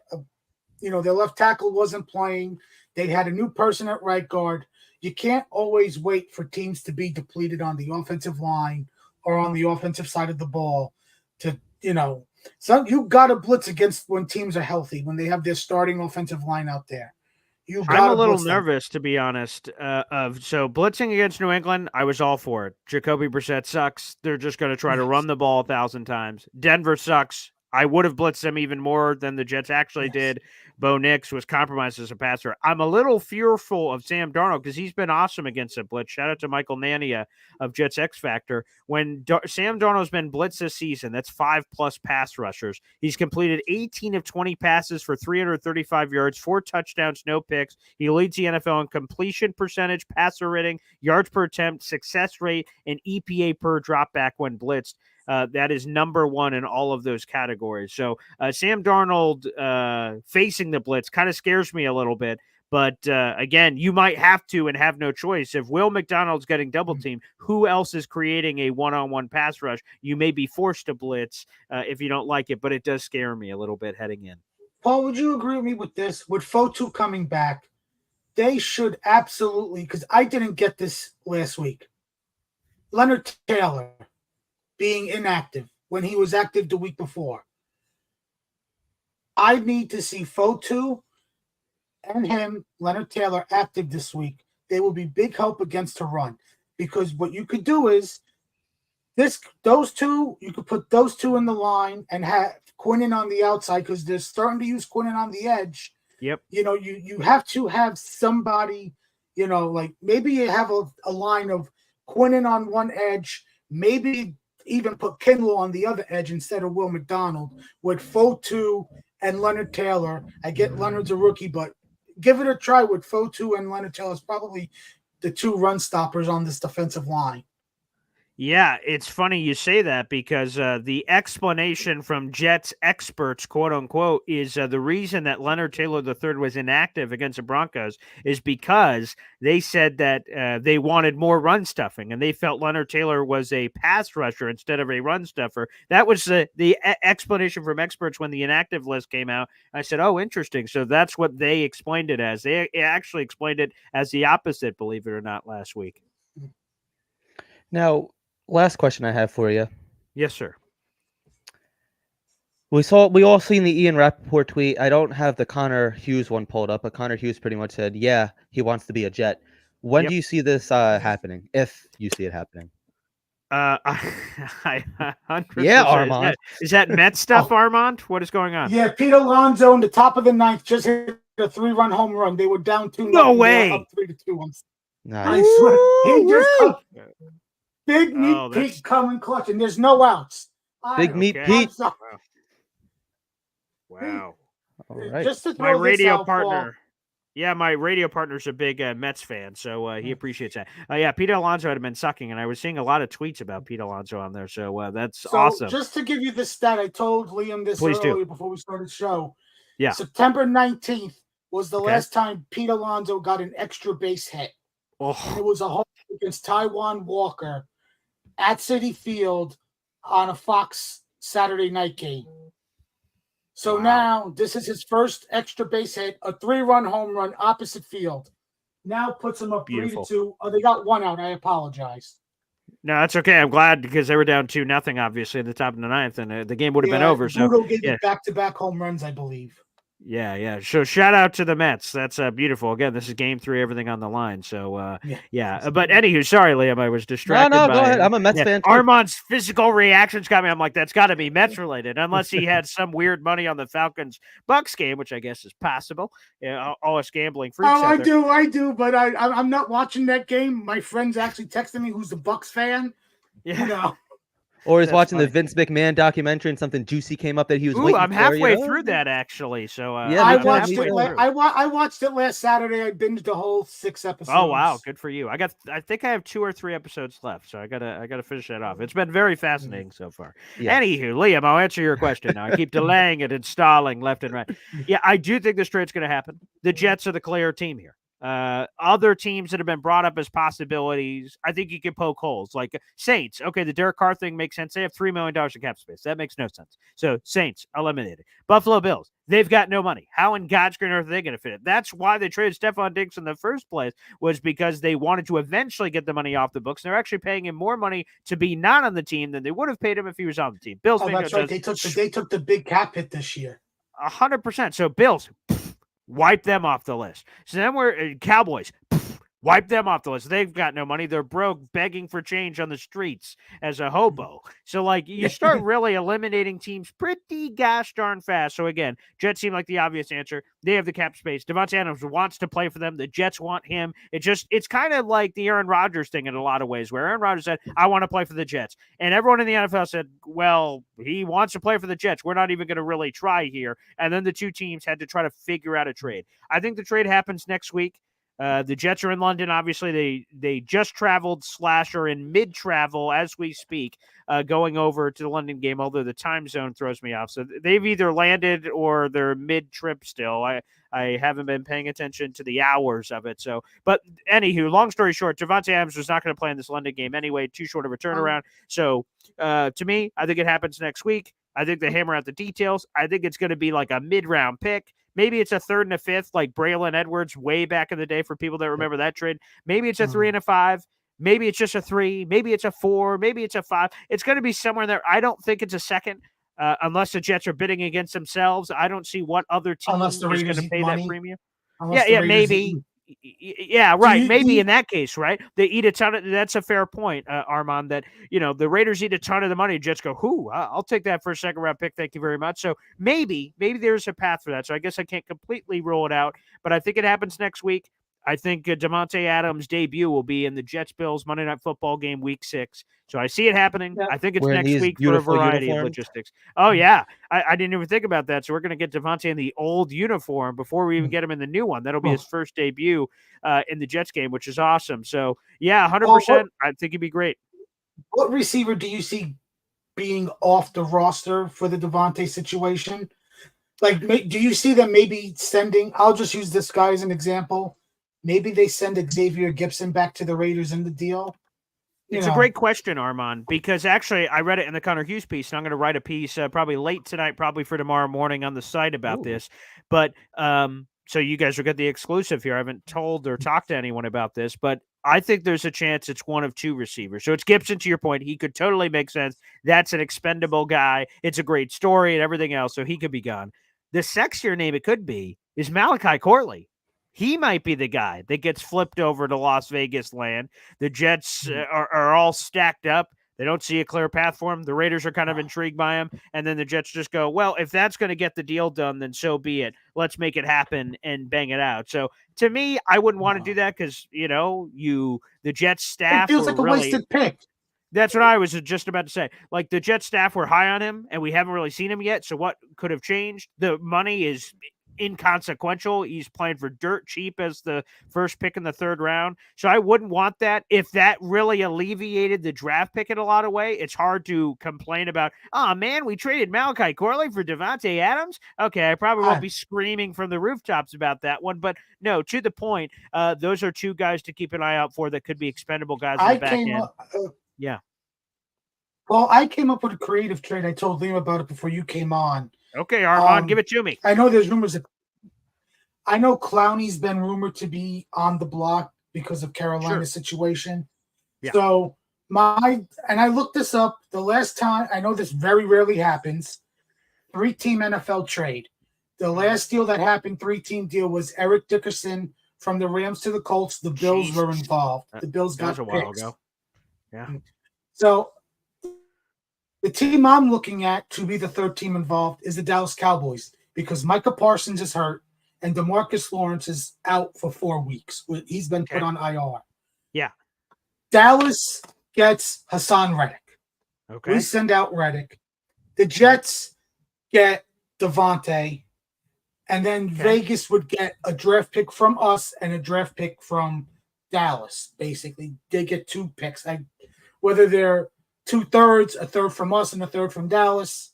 their left tackle wasn't playing. They had a new person at right guard. You can't always wait for teams to be depleted on the offensive line or on the offensive side of the ball to, so you got to blitz against when teams are healthy, when they have their starting offensive line out there. I'm a little nervous, to be honest. So blitzing against New England, I was all for it. Jacoby Brissett sucks. They're just going to try to run the ball 1,000 times. Denver sucks. I would have blitzed them even more than the Jets actually did. Bo Nix was compromised as a passer. I'm a little fearful of Sam Darnold because he's been awesome against a blitz. Shout out to Michael Nania of Jets X Factor. When Sam Darnold's been blitzed this season, that's 5+ pass rushers. He's completed 18 of 20 passes for 335 yards, 4 touchdowns, no picks. He leads the NFL in completion percentage, passer rating, yards per attempt, success rate, and EPA per dropback when blitzed. That is number 1 in all of those categories. So Sam Darnold facing the blitz kind of scares me a little bit. But again, you might have to and have no choice. If Will McDonald's getting double teamed, who else is creating a one-on-one pass rush? You may be forced to blitz if you don't like it, but it does scare me a little bit heading in. Paul, would you agree with me with this? With Fotu coming back, they should absolutely, because I didn't get this last week. Leonard Taylor being inactive when he was active the week before. I need to see Fotu and him, Leonard Taylor, active this week. They will be big help against the run, because what you could do is those two, you could put those two in the line and have Quinnen on the outside, because they're starting to use Quinnen on the edge. Yep. You have to have somebody, like maybe you have a line of Quinnen on one edge, maybe even put Kinlaw on the other edge instead of Will McDonald with Fotu and Leonard Taylor. I get Leonard's a rookie, but give it a try with Fotu and Leonard Taylor. It's probably the 2 run stoppers on this defensive line. Yeah, it's funny you say that because the explanation from Jets experts, quote unquote, is the reason that Leonard Taylor III was inactive against the Broncos is because they said that they wanted more run stuffing and they felt Leonard Taylor was a pass rusher instead of a run stuffer. That was the explanation from experts when the inactive list came out. I said, oh, interesting. So that's what they explained it as. They actually explained it as the opposite, believe it or not, last week. Now, last question I have for you. Yes, sir. We all seen the Ian Rappaport tweet. I don't have the Connor Hughes one pulled up, but Connor Hughes pretty much said, yeah, he wants to be a Jet. When Yep. do you see this happening? If you see it happening. I 100%. Yeah, Armand. Is that Met stuff, Armand? What is going on? Yeah, Pete Alonso in the top of the ninth just hit a 3-run home run. They were down 2-0. No way. Up 3-2. Nice. I swear, he just come, big meat Oh, Pete coming clutch, and there's no outs. Big meat Okay. Pete. Wow. All right. Just to My throw this radio out, partner. Paul, Yeah, my radio partner's a big Mets fan, so he appreciates that. Yeah, Pete Alonso had been sucking, and I was seeing a lot of tweets about Pete Alonso on there, so that's awesome. Just to give you the stat, I told Liam this earlier before we started the show. Yeah. September 19th was the last time Pete Alonso got an extra base hit. Oh. And it was a home against Taijuan Walker at Citi Field on a Fox Saturday night game. So now this is his first extra base hit, a 3-run home run opposite field. Now puts him up 3-2. Oh, they got 1 out. I apologize. No, that's okay. I'm glad because they were down 2-0, obviously, at the top of the ninth, and the game would have been over. Budo gave back-to-back home runs, I believe. Yeah. So shout out to the Mets. That's beautiful. Again, this is game 3, everything on the line. So yeah. But anywho, sorry, Liam, I was distracted. No, go ahead. I'm a Mets fan. Armand's physical reactions got me. I'm like, that's got to be Mets related, unless he had some weird money on the Falcons Bucks game, which I guess is possible. All us gambling freaks. I do, but I'm not watching that game. My friend's actually texting me who's a Bucks fan. Yeah. You know. Or he's watching the Vince McMahon documentary and something juicy came up that he was waiting I'm for, halfway through that actually. So I watched it. I watched it last Saturday. I binged the whole 6 episodes. Oh wow, good for you. I think I have 2 or 3 episodes left, so I gotta finish that off. It's been very fascinating so far. Yeah. Anywho, Liam, I'll answer your question now. I keep delaying it and stalling left and right. Yeah, I do think this trade's going to happen. The Jets are the clear team here. Other teams that have been brought up as possibilities, I think you can poke holes. Like Saints, okay, the Derek Carr thing makes sense. They have $3 million in cap space. That makes no sense. So Saints eliminated. Buffalo Bills, they've got no money. How in God's green earth are they going to fit it? That's why they traded Stephon Diggs in the first place, was because they wanted to eventually get the money off the books. They're actually paying him more money to be not on the team than they would have paid him if he was on the team. Bills, that's right. They took the big cap hit this year. 100%. So Bills, wipe them off the list. So then we're Cowboys. Wipe them off the list. They've got no money. They're broke, begging for change on the streets as a hobo. So, like, you start really eliminating teams pretty gosh darn fast. So, again, Jets seem like the obvious answer. They have the cap space. Devontae Adams wants to play for them. The Jets want him. It's kind of like the Aaron Rodgers thing in a lot of ways, where Aaron Rodgers said, I want to play for the Jets. And everyone in the NFL said, well, he wants to play for the Jets. We're not even going to really try here. And then the two teams had to try to figure out a trade. I think the trade happens next week. The Jets are in London. Obviously, they just traveled / are in mid-travel as we speak, going over to the London game, although the time zone throws me off. So they've either landed or they're mid-trip still. I haven't been paying attention to the hours of it. So, but anywho, long story short, Devontae Adams was not going to play in this London game anyway, too short of a turnaround. So to me, I think it happens next week. I think they hammer out the details. I think it's going to be like a mid-round pick. Maybe it's a 3rd and a 5th, like Braylon Edwards way back in the day for people that remember that trade. Maybe it's a 3 and a 5. Maybe it's just a 3. Maybe it's a 4. Maybe it's a 5. It's going to be somewhere in there. I don't think it's a 2nd unless the Jets are bidding against themselves. I don't see what other team is going to pay that premium. Maybe. Yeah, right. Maybe in that case, right? They eat a ton of. That's a fair point, Armand. That the Raiders eat a ton of the money. Jets go, I'll take that for a 2nd round pick. Thank you very much. So maybe there's a path for that. So I guess I can't completely rule it out, but I think it happens next week. I think Devontae Adams' debut will be in the Jets-Bills Monday Night Football game, Week 6. So I see it happening. Yeah. I think it's next week for a variety of logistics. Oh, yeah. I didn't even think about that. So we're going to get Devontae in the old uniform before we even get him in the new one. That'll be his first debut in the Jets game, which is awesome. So, yeah, 100%. I think he'd be great. What receiver do you see being off the roster for the Devontae situation? Like, do you see them maybe sending – I'll just use this guy as an example. Maybe they send Xavier Gibson back to the Raiders in the deal. It's a great question, Armand, because actually I read it in the Connor Hughes piece, and I'm going to write a piece probably late tonight, probably for tomorrow morning on the site about this. But so you guys will get the exclusive here. I haven't told or talked to anyone about this, but I think there's a chance it's one of two receivers. So it's Gibson, to your point. He could totally make sense. That's an expendable guy. It's a great story and everything else, so he could be gone. The sexier name it could be is Malachi Corley. He might be the guy that gets flipped over to Las Vegas land. The Jets are all stacked up. They don't see a clear path for him. The Raiders are kind of intrigued by him. And then the Jets just go, well, if that's going to get the deal done, then so be it. Let's make it happen and bang it out. So to me, I wouldn't want to do that because, the Jets staff It feels like a wasted pick. That's what I was just about to say. Like, the Jets staff were high on him, and we haven't really seen him yet. So what could have changed? The money is inconsequential. He's playing for dirt cheap as the first pick in the third round. So I wouldn't want that. If that really alleviated the draft pick in a lot of way, it's hard to complain about, oh man, we traded Malachi Corley for Devontae Adams. Okay, I probably won't be screaming from the rooftops about that one, but no, to the point, those are two guys to keep an eye out for that could be expendable guys in the back end. Yeah. Well, I came up with a creative trade. I told Liam about it before you came on. Okay, Armand, give it to me. I know there's rumors I know Clowney's been rumored to be on the block because of Carolina's situation. Yeah. So I looked this up the last time. I know this very rarely happens. 3-team NFL trade. The last deal that happened, 3-team deal, was Eric Dickerson from the Rams to the Colts. The Bills were involved. The Bills got a while ago. Yeah. So the team I'm looking at to be the third team involved is the Dallas Cowboys because Micah Parsons is hurt and DeMarcus Lawrence is out for 4 weeks. He's been put on IR. Yeah. Dallas gets Hassan Reddick. Okay. We send out Reddick. The Jets get Devontae. And then Vegas would get a draft pick from us and a draft pick from Dallas. Basically, they get 2 picks. Whether they're 2/3, a third from us and a third from Dallas.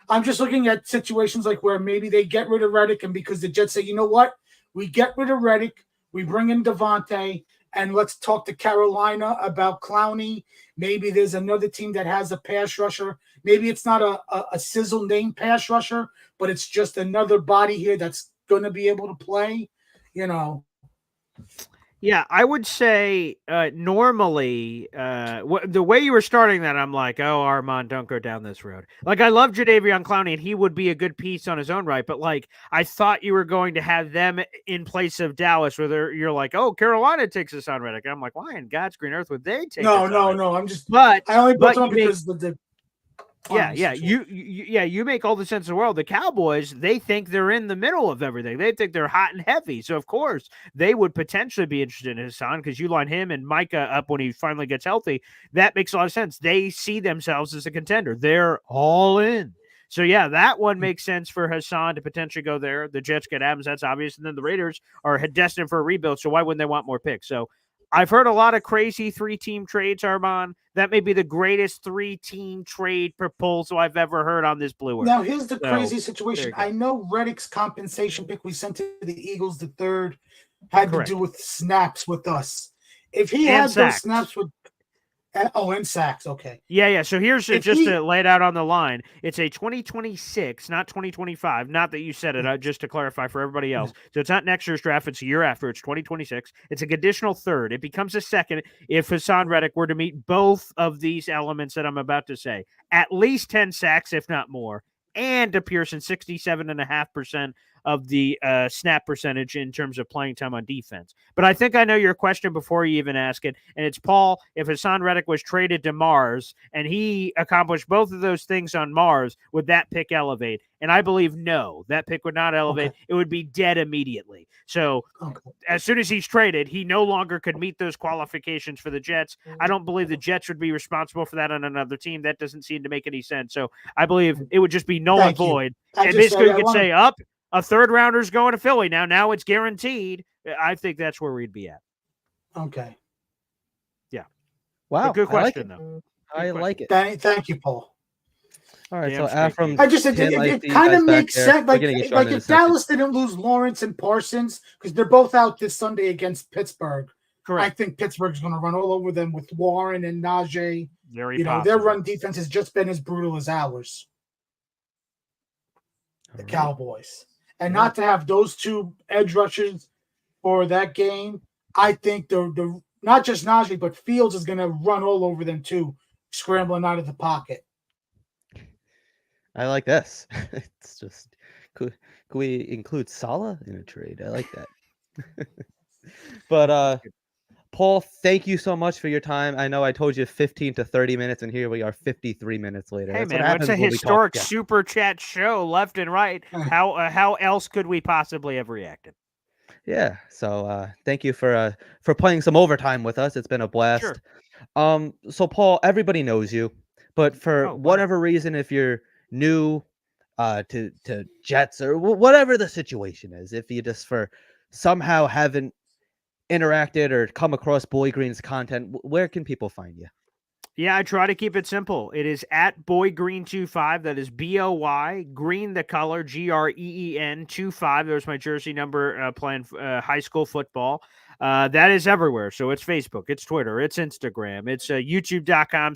I'm just looking at situations like where maybe they get rid of Reddick, and because the Jets say, you know what, we get rid of Reddick, we bring in Devontae, and let's talk to Carolina about Clowney. Maybe there's another team that has a pass rusher. Maybe it's not a sizzle name pass rusher, but it's just another body here that's going to be able to play, Yeah, I would say normally the way you were starting that, I'm like, oh, Armand, don't go down this road. Like, I love Jadeveon Clowney, and he would be a good piece on his own right, but like, I thought you were going to have them in place of Dallas, where you're like, oh, Carolina takes us on Reddick. I'm like, why in God's green earth would they take? No. I'm just. But I only put them because the. You make all the sense in the world. The Cowboys, they think they're in the middle of everything. They think they're hot and heavy. So, of course, they would potentially be interested in Hassan because you line him and Micah up when he finally gets healthy. That makes a lot of sense. They see themselves as a contender. They're all in. So, yeah, that one makes sense for Hassan to potentially go there. The Jets get Adams. That's obvious. And then the Raiders are destined for a rebuild. So, why wouldn't they want more picks? So, I've heard a lot of crazy 3-team trades, Armand. That may be the greatest 3-team trade proposal I've ever heard on this Blue Earth. Now, here's the crazy situation. I know Reddick's compensation pick we sent to the Eagles, the third, had to do with snaps with us. If he had those snaps with and sacks, okay. Yeah. So here's just to lay it out on the line. It's a 2026, not 2025. Not that you said it, just to clarify for everybody else. So it's not next year's draft. It's a year after. It's 2026. It's a conditional third. It becomes a second if Hassan Reddick were to meet both of these elements that I'm about to say. At least 10 sacks, if not more, and appears in 67.5% of the snap percentage in terms of playing time on defense. But I think I know your question before you even ask it, and it's, Paul, if Hassan Reddick was traded to Mars and he accomplished both of those things on Mars, would that pick elevate? And I believe no, that pick would not elevate. Okay. It would be dead immediately. So as soon as he's traded, he no longer could meet those qualifications for the Jets. I don't believe the Jets would be responsible for that on another team. That doesn't seem to make any sense. So I believe it would just be null and void. And basically you could say a third rounder's going to Philly now. Now it's guaranteed. I think that's where we'd be at. Okay. Yeah. Wow. Good question, though. I like it. Thank you, Paul. All right. So from it kind of makes sense. Like if Dallas didn't lose Lawrence and Parsons, because they're both out this Sunday against Pittsburgh. Correct. I think Pittsburgh's going to run all over them with Warren and Najee. Very possible. Their run defense has just been as brutal as ours. The Cowboys. And not to have those two edge rushers for that game, I think the not just Najee, but Fields is going to run all over them too, scrambling out of the pocket. I like this. It's just could we include Salah in a trade? I like that. But Paul, thank you so much for your time. I know I told you 15 to 30 minutes, and here we are 53 minutes later. Hey, That's what man, it's happens a when we talk. historic Yeah. super chat show left and right. How else could we possibly have reacted? Yeah. So thank you for playing some overtime with us. It's been a blast. Sure. So Paul, everybody knows you, but for Oh, wow. whatever reason, if you're new to Jets or whatever the situation is, if you just for somehow haven't interacted or come across Boy Green's content, where can people find you? Yeah, I try to keep it simple. It is at BoyGreen25. That is BOY, green the color, GREEN 25. There's my jersey number playing high school football. That is everywhere. So it's Facebook, it's Twitter, it's Instagram, it's youtube.com/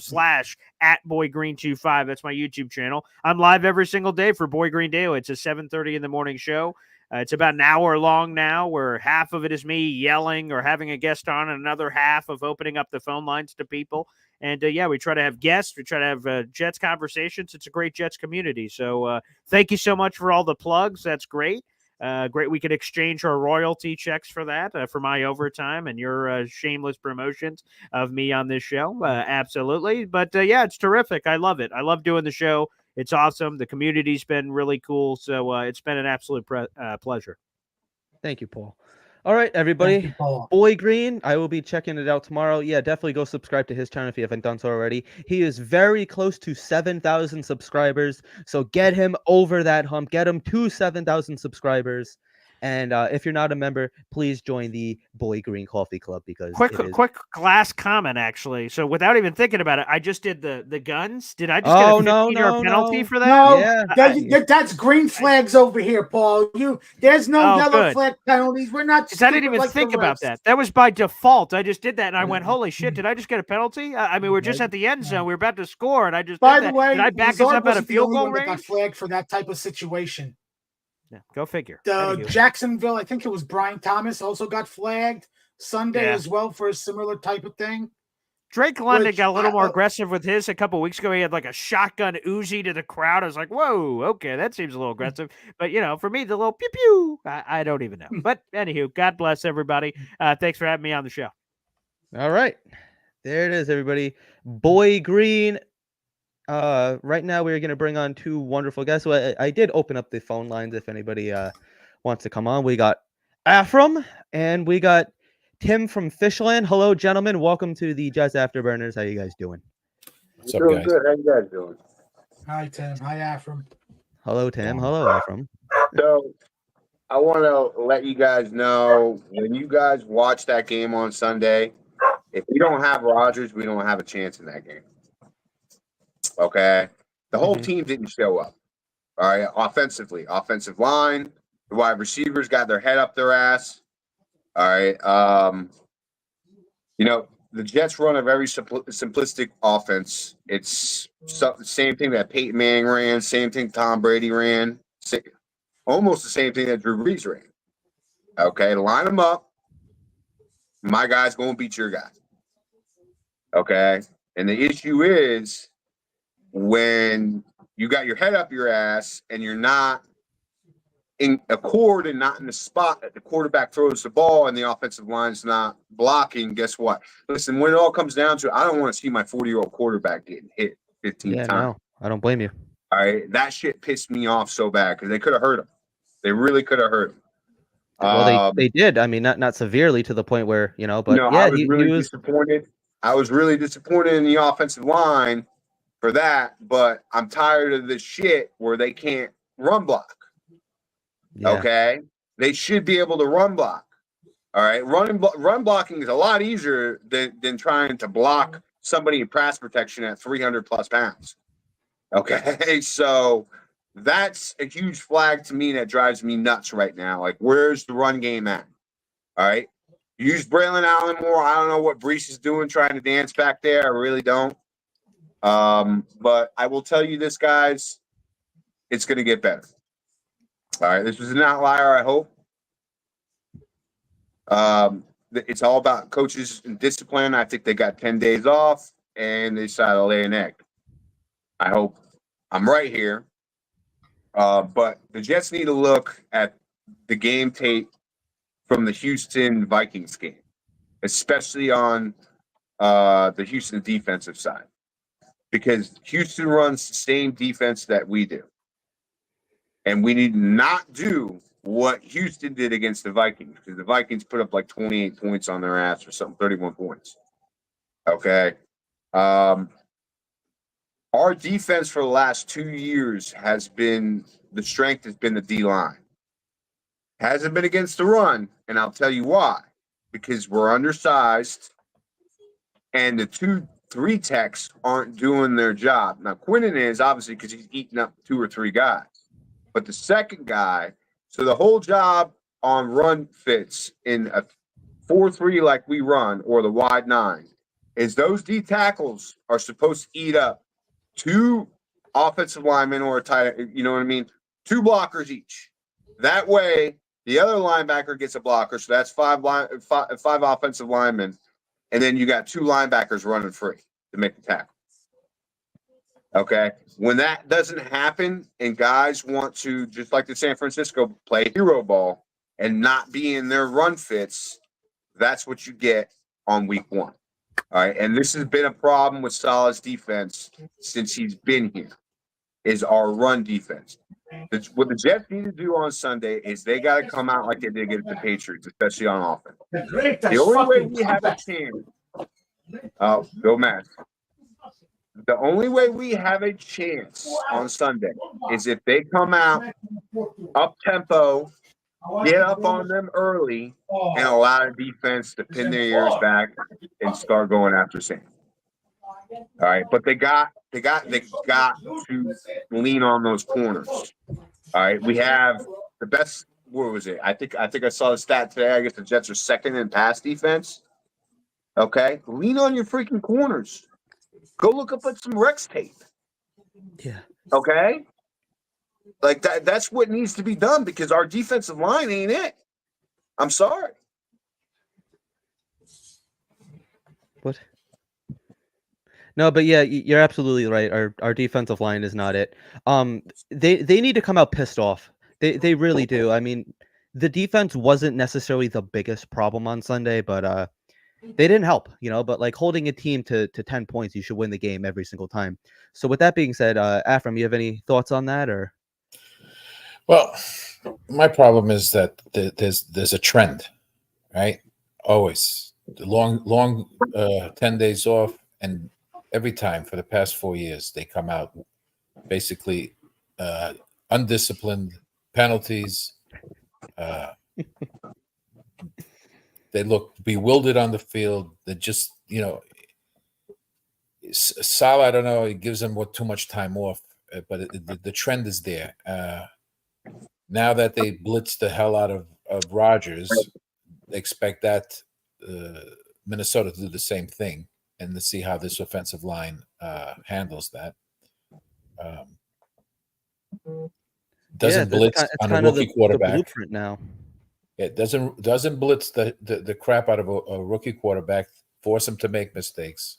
at BoyGreen25. That's my YouTube channel. I'm live every single day for Boy Green Daily. It's a 7:30 in the morning show. It's about an hour long now, where half of it is me yelling or having a guest on, and another half of opening up the phone lines to people. And yeah, we try to have guests. We try to have Jets conversations. It's a great Jets community. So thank you so much for all the plugs. That's great. Great. We could exchange our royalty checks for that, for my overtime and your shameless promotions of me on this show. Absolutely. But yeah, it's terrific. I love it. I love doing the show. It's awesome. The community's been really cool. So it's been an absolute pleasure. Thank you, Paul. All right, everybody. Boy Green, I will be checking it out tomorrow. Yeah, definitely go subscribe to his channel if you haven't done so already. He is very close to 7,000 subscribers, so get him over that hump. Get him to 7,000 subscribers. And if you're not a member, please join the Boy Green Coffee Club because quick glass comment, actually. So without even thinking about it, I just did the guns. Did I just get a 15-yard penalty for that? No, that's green flags over here, Paul. There's no yellow flag penalties. We're not. I didn't even think about that. That was by default. I just did that, and I went, "Holy shit! Did I just get a penalty?" I mean, we're just at the end zone. We were about to score, and I just. By did the way, did I back us up at a field goal range? Got flagged for that type of situation. Yeah, go figure. Jacksonville, I think it was Brian Thomas, also got flagged Sunday as well for a similar type of thing. Drake London got a little more aggressive with his a couple weeks ago. He had like a shotgun Uzi to the crowd. I was like, whoa, okay, that seems a little aggressive. But, for me, the little pew-pew, I don't even know. But anywho, God bless everybody. Thanks for having me on the show. All right. There it is, everybody. Boy Green. Right now we're going to bring on two wonderful guests. So I did open up the phone lines if anybody wants to come on. We got Afram and we got Tim from Fishland. Hello, gentlemen. Welcome to the Jazz Afterburners. How you guys doing? What's up, guys? Good. How you guys doing? Hi, Tim. Hi, Afram. Hello, Tim. Hello, Afram. So I want to let you guys know, when you guys watch that game on Sunday, if we don't have Rodgers, we don't have a chance in that game. Okay? The whole team didn't show up. All right? Offensively. Offensive line, the wide receivers got their head up their ass. All right? The Jets run a very simplistic offense. It's the same thing that Peyton Manning ran, same thing Tom Brady ran, almost the same thing that Drew Brees ran. Okay, line them up. My guy's going to beat your guy. Okay, and the issue is when you got your head up your ass and you're not in accord and not in the spot that the quarterback throws the ball and the offensive line's not blocking, guess what? Listen, when it all comes down to it, I don't want to see my 40-year-old quarterback getting hit 15 times. No, I don't blame you. All right, that shit pissed me off so bad because they could have hurt him. They really could have hurt him. Well, they did. I mean, not severely to the point where, but yeah, I was really disappointed. I was really disappointed in the offensive line for that, but I'm tired of this shit where they can't run block. Yeah. Okay, they should be able to run block. All right, run blocking is a lot easier than trying to block somebody in pass protection at 300 plus pounds. Okay, so that's a huge flag to me that drives me nuts right now. Like, where's the run game at? All right, use Braylon Allen more. I don't know what Brees is doing trying to dance back there. I really don't. But I will tell you this, guys, it's going to get better. All right, this was an outlier, I hope. it's all about coaches and discipline. I think they got 10 days off and they decided to lay an egg. I hope I'm right here. But the Jets need to look at the game tape from the Houston Vikings game, especially on the Houston defensive side, because Houston runs the same defense that we do. And we need to not do what Houston did against the Vikings, because the Vikings put up like 28 points on their ass or something, 31 points. Okay. Our defense for the last 2 years has been, the strength has been the D-line. Hasn't been against the run, and I'll tell you why. Because we're undersized, and the 2-3 techs aren't doing their job. Now, Quinnen is, obviously, because he's eating up 2 or 3 guys. But the second guy, so the whole job on run fits in a 4-3 like we run, or the wide 9, is those D tackles are supposed to eat up 2 offensive linemen or a tight, you know what I mean? 2 blockers each. That way, the other linebacker gets a blocker, so that's 5 offensive linemen, and then you got 2 linebackers running free to make the tackle. Okay? When that doesn't happen and guys want to, just like the San Francisco, play hero ball and not be in their run fits, that's what you get on week 1. All right, and this has been a problem with Salah's defense since he's been here, is our run defense. What the Jets need to do on Sunday is they got to come out like they did against the Patriots, especially on offense. The only way we have a chance, go Matt. The only way we have a chance on Sunday is if they come out up tempo, get up on them early, and allow the defense to pin their ears back and start going after Sam. All right, but they got to lean on those corners. All right, we have the best. What was it? I think I saw the stat today. I guess the Jets are second in pass defense. Okay, lean on your freaking corners. Go look up at some Rex tape. Yeah. Okay. Like that's what needs to be done, because our defensive line ain't it. I'm sorry. What? No, but yeah, you're absolutely right. Our defensive line is not it. They need to come out pissed off. They really do. I mean, the defense wasn't necessarily the biggest problem on Sunday, but they didn't help, but like holding a team to 10 points, you should win the game every single time. So with that being said, Afram, you have any thoughts on that, or? Well, my problem is that there's a trend, right? Always the long 10 days off, and every time for the past 4 years they come out basically undisciplined, penalties. They look bewildered on the field. They just, Salah, I don't know, it gives them too much time off, but the trend is there. Now that they blitz the hell out of Rodgers, they expect that Minnesota to do the same thing, and to see how this offensive line handles that. Doesn't blitz on a rookie quarterback. The blueprint now. It doesn't blitz the crap out of a rookie quarterback, force him to make mistakes.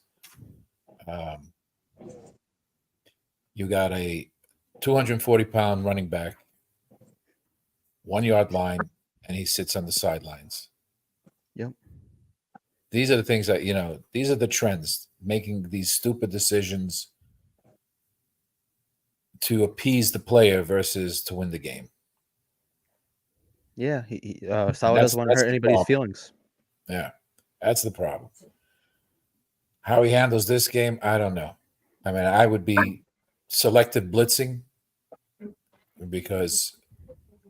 You got a 240-pound running back, 1-yard line, and he sits on the sidelines. Yep. These are the things that, these are the trends, making these stupid decisions to appease the player versus to win the game. Yeah, Salah doesn't want to hurt anybody's feelings. Yeah, that's the problem. How he handles this game, I don't know. I mean, I would be selective blitzing, because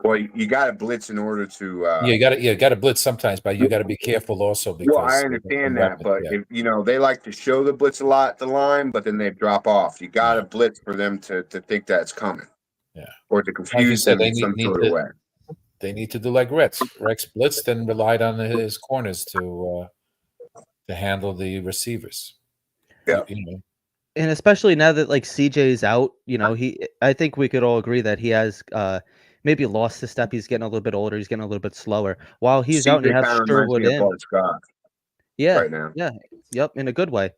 you got to blitz in order to. You got to blitz sometimes, but you got to be careful also. Because I understand that, but if they like to show the blitz a lot at the line, but then they drop off. You got to blitz for them to think that's coming. Yeah, or to confuse them in some sort of way. They need to do like Rex. Rex blitzed and relied on his corners to handle the receivers. Yeah. And especially now that like CJ's out, I think we could all agree that he has maybe lost his step. He's getting a little bit older. He's getting a little bit slower. While he's out and you CJ have kind of reminds Sherwood me of in, Bart Scott yeah, right now. yeah, yep, in a good way.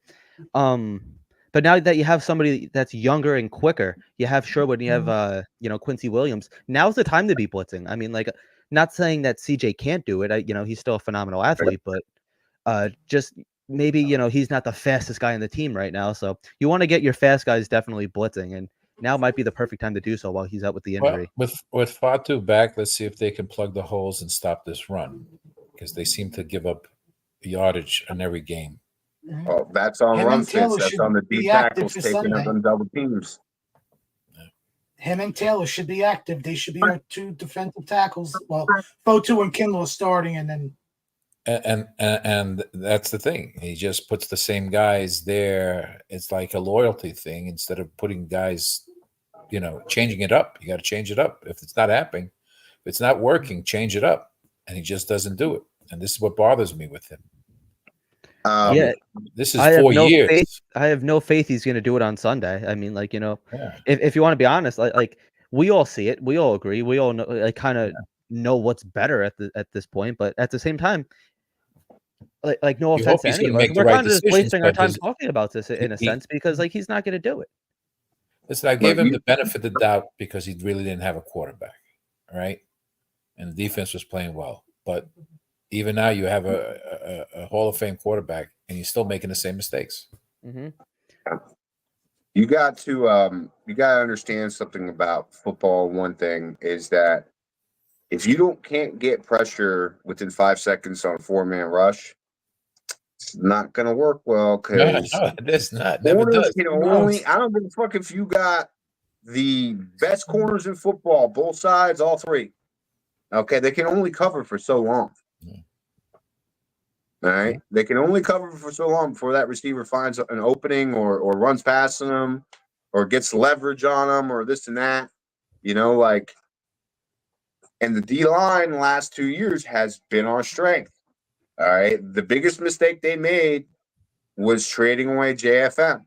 But now that you have somebody that's younger and quicker, you have Sherwood and you have Quincy Williams. Now's the time to be blitzing. I mean, like, not saying that CJ can't do it. He's still a phenomenal athlete, but just maybe he's not the fastest guy on the team right now. So you want to get your fast guys definitely blitzing, and now might be the perfect time to do so while he's out with the injury. Well, with Fatu back, let's see if they can plug the holes and stop this run, because they seem to give up yardage in every game. Oh, that's on Him run and Taylor fits. That's should on the be deep active tackles for taking up Sunday. on double teams. Him and Taylor should be active. They should be our 2 defensive tackles. Well, Fotu and Kindle are starting, and then And that's the thing. He just puts the same guys there. It's like a loyalty thing instead of putting guys, changing it up. You got to change it up. If it's not happening, if it's not working, change it up. And he just doesn't do it. And this is what bothers me with him. This is 4 years. I have no faith he's going to do it on Sunday. I mean, like, Yeah. if you want to be honest, like we all see it, we all agree, we all know, like, kind of know what's better at this point. But at the same time, like no You offense hope to he's gonna anyone, make the we're right kind of just decisions, wasting our but time talking about this in a sense because like he's not going to do it. Listen, I gave him the benefit of the doubt because he really didn't have a quarterback, right? And the defense was playing well. But even now, you have a Hall of Fame quarterback, and you're still making the same mistakes. Mm-hmm. You got to understand something about football. One thing is that if you can't get pressure within 5 seconds on a 4-man rush, it's not going to work well because it's not. Never corners does. can only. I don't give a fuck if you got the best corners in football, both sides, all three. Okay, they can only cover for so long. All right, they can only cover for so long before that receiver finds an opening or runs past them or gets leverage on them or this and that. And the D line the last 2 years has been our strength. All right, the biggest mistake they made was trading away JFM.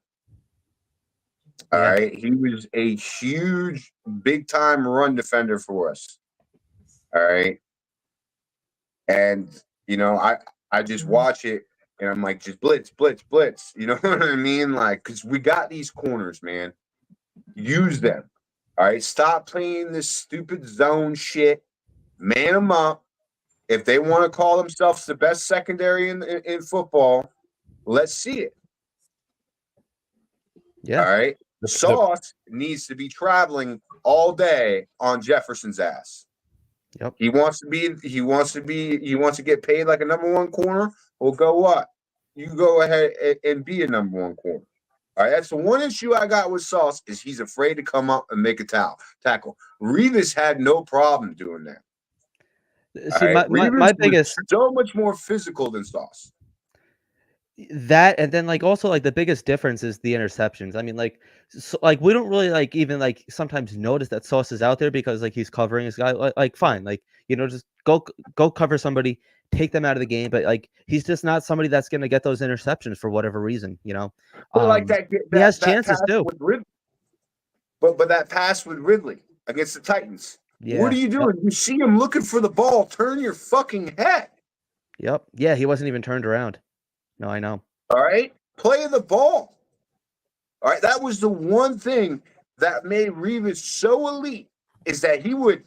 All right, he was a huge, big time run defender for us. All right, and I just watch it and I'm like, just blitz, blitz, blitz. You know what I mean? Like, because we got these corners, man. Use them. All right, stop playing this stupid zone shit. Man them up. If they want to call themselves the best secondary in football, let's see it. Yeah. All right. Sauce needs to be traveling all day on Jefferson's ass. Yep. He wants to get paid like a number one corner. Well, go what? You go ahead and be a number one corner. All right. That's the one issue I got with Sauce is he's afraid to come up and make a tackle. Revis had no problem doing that. See, my biggest so much more physical than Sauce. That and then like also like the biggest difference is the interceptions. I mean, like we don't really even sometimes notice that Sauce is out there because like he's covering his guy. Like fine, like just go cover somebody, take them out of the game. But like he's just not somebody that's gonna get those interceptions for whatever reason. Well, like that he has chances too. But that pass with Ridley against the Titans. Yeah. What are you doing? Yep. You see him looking for the ball. Turn your fucking head. Yep. Yeah, he wasn't even turned around. No, I know. All right. Play the ball. All right. That was the one thing that made Revis so elite is that he would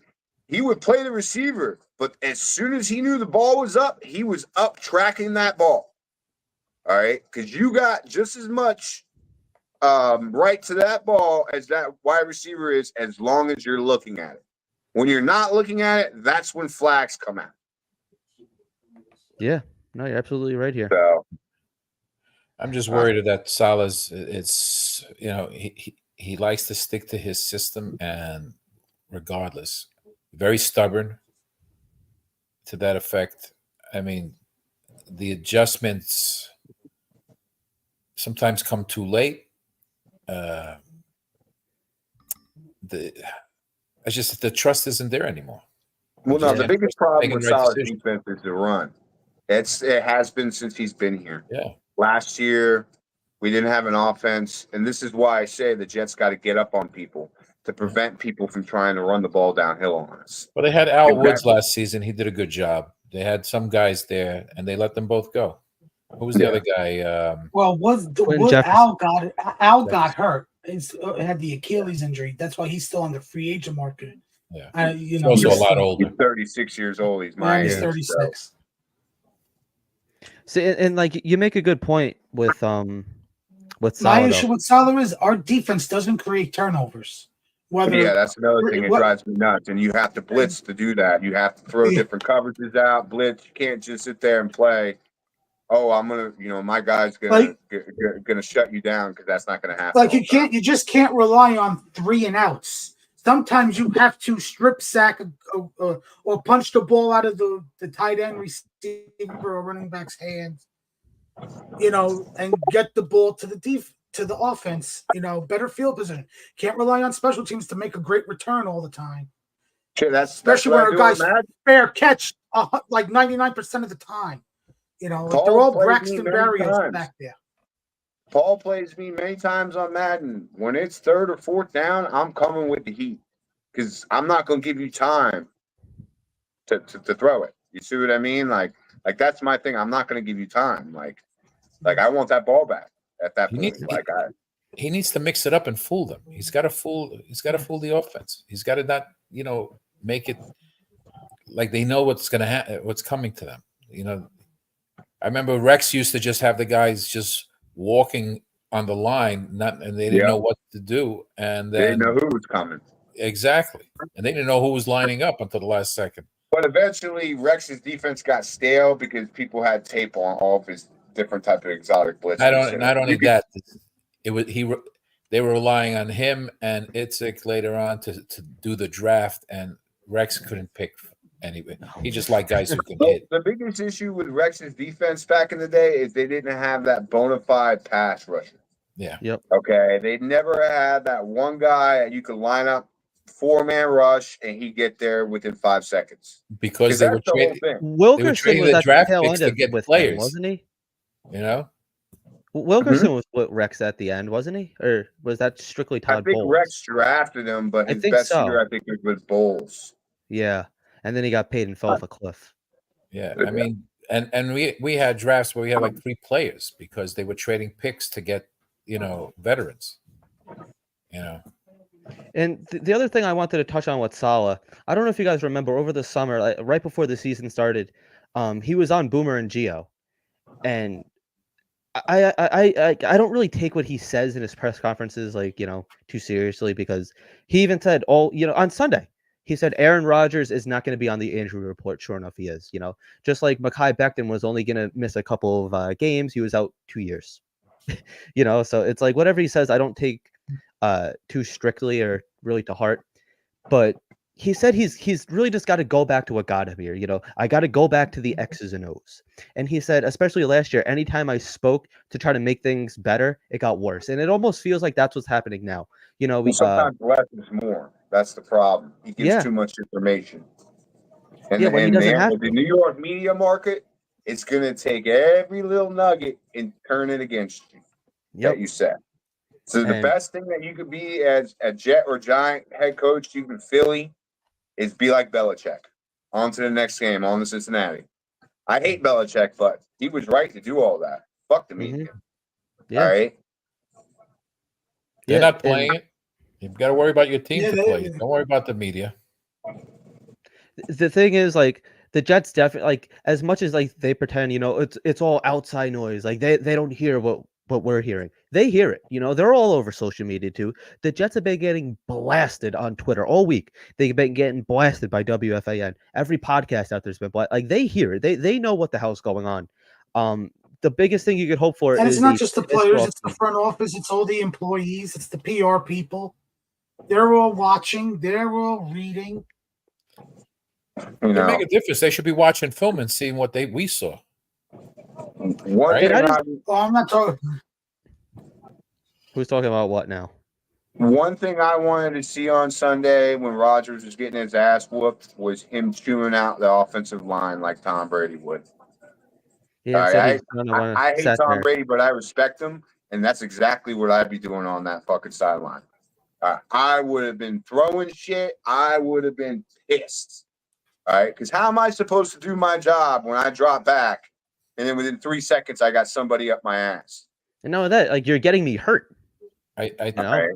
play the receiver, but as soon as he knew the ball was up, he was up tracking that ball. All right. Because you got just as much right to that ball as that wide receiver is as long as you're looking at it. When you're not looking at it, that's when flags come out. Yeah. No, you're absolutely right here. So, I'm just worried that Salah's. It's he likes to stick to his system, and regardless, very stubborn. To that effect, I mean, the adjustments sometimes come too late. It's just the trust isn't there anymore. Well, no, the biggest problem with Salah's defense is the run. It has been since he's been here. Yeah. Last year, we didn't have an offense, and this is why I say the Jets got to get up on people. to prevent people from trying to run the ball downhill on us. Well, they had Al Woods last season. He did a good job. They had some guys there, and they let them both go. Who was the other guy? Well, Al got hurt. He's had the Achilles injury. That's why he's still on the free agent market. Yeah, he's also a lot older. He's 36 years old. He's my age. He's 36. See, and like you make a good point with Salah. My issue with Salah is our defense doesn't create turnovers. That's another thing that drives me nuts. And you have to blitz to do that. You have to throw different coverages out, blitz. You can't just sit there and play. Oh, I'm gonna, my guy's gonna shut you down, because that's not gonna happen. Like you just can't rely on 3 and outs. Sometimes you have to strip sack or punch the ball out of the tight end receiver or running back's hands, and get the ball to the offense. Better field position. Can't rely on special teams to make a great return all the time. Sure, especially when our guys fair catch like 99% of the time. They're all Braxton Berrios back there. Paul plays me many times on Madden. When it's 3rd or 4th down, I'm coming with the heat, because I'm not going to give you time to throw it. You see what I mean? Like that's my thing. I'm not going to give you time. Like I want that ball back at that point. He needs to mix it up and fool them. He's got to fool the offense. He's got to not, make it like they know what's coming to them. I remember Rex used to just have the guys just walking on the line, and they didn't know what to do, and they didn't know who was coming. Exactly, and they didn't know who was lining up until the last second. But eventually, Rex's defense got stale because people had tape on all of his different type of exotic blitzes. Not only that, they were relying on him and Itzik later on to do the draft, and Rex couldn't pick. Anyway, he just liked guys who can hit. The biggest issue with Rex's defense back in the day is they didn't have that bona fide pass rusher. Yeah. Yep. Okay. They never had that one guy that you could line up 4-man rush and he'd get there within 5 seconds. Because they were trading. Wilkerson was the at draft the tail picks end to get with players, him, wasn't he? Wilkerson was with Rex at the end, wasn't he? Or was that strictly Todd Bowles? I think Rex drafted him, but his best year, I think, was with Bowles. Yeah. And then he got paid and fell off a cliff. Yeah, I mean, and we had drafts where we had like 3 players because they were trading picks to get, veterans. And the other thing I wanted to touch on with Salah, I don't know if you guys remember over the summer, right before the season started, he was on Boomer and Geo, and I don't really take what he says in his press conferences too seriously, because he even said on Sunday. He said Aaron Rodgers is not going to be on the injury report. Sure enough, he is. Just like Mekhi Becton was only going to miss a couple of games. He was out 2 years. So it's like whatever he says, I don't take too strictly or really to heart. But he said he's really just got to go back to what got him here. I got to go back to the X's and O's. And he said, especially last year, anytime I spoke to try to make things better, it got worse. And it almost feels like that's what's happening now. Sometimes less is more. That's the problem. He gives too much information. And, when he doesn't have the New York media market, it's going to take every little nugget and turn it against you that you said. So the best thing that you could be as a Jet or Giant head coach, you can Philly, is be like Belichick. On to the next game, on to Cincinnati. I hate Belichick, but he was right to do all that. Fuck the media. Yeah. All right? They're not playing it. You've got to worry about your team to play. Don't worry about the media. The thing is, the Jets definitely, as much as they pretend, it's all outside noise. They don't hear what we're hearing. They hear it. They're all over social media too. The Jets have been getting blasted on Twitter all week. They've been getting blasted by WFAN. Every podcast out there's been blasted. They hear it. They know what the hell's going on. The biggest thing you could hope for and is it's not just the players, it's the front office, it's all the employees, it's the PR people. They're all watching, they're all reading. They make a difference. They should be watching film and seeing what we saw. I'm not talking. Who's talking about what now? One thing I wanted to see on Sunday when Rodgers was getting his ass whooped was him chewing out the offensive line like Tom Brady would. Yeah, I hate Tom Brady, but I respect him, and that's exactly what I'd be doing on that fucking sideline. I would have been throwing shit. I would have been pissed. All right, because how am I supposed to do my job when I drop back, and then within 3 seconds I got somebody up my ass? And not only that, like, you're getting me hurt. I You know, Right.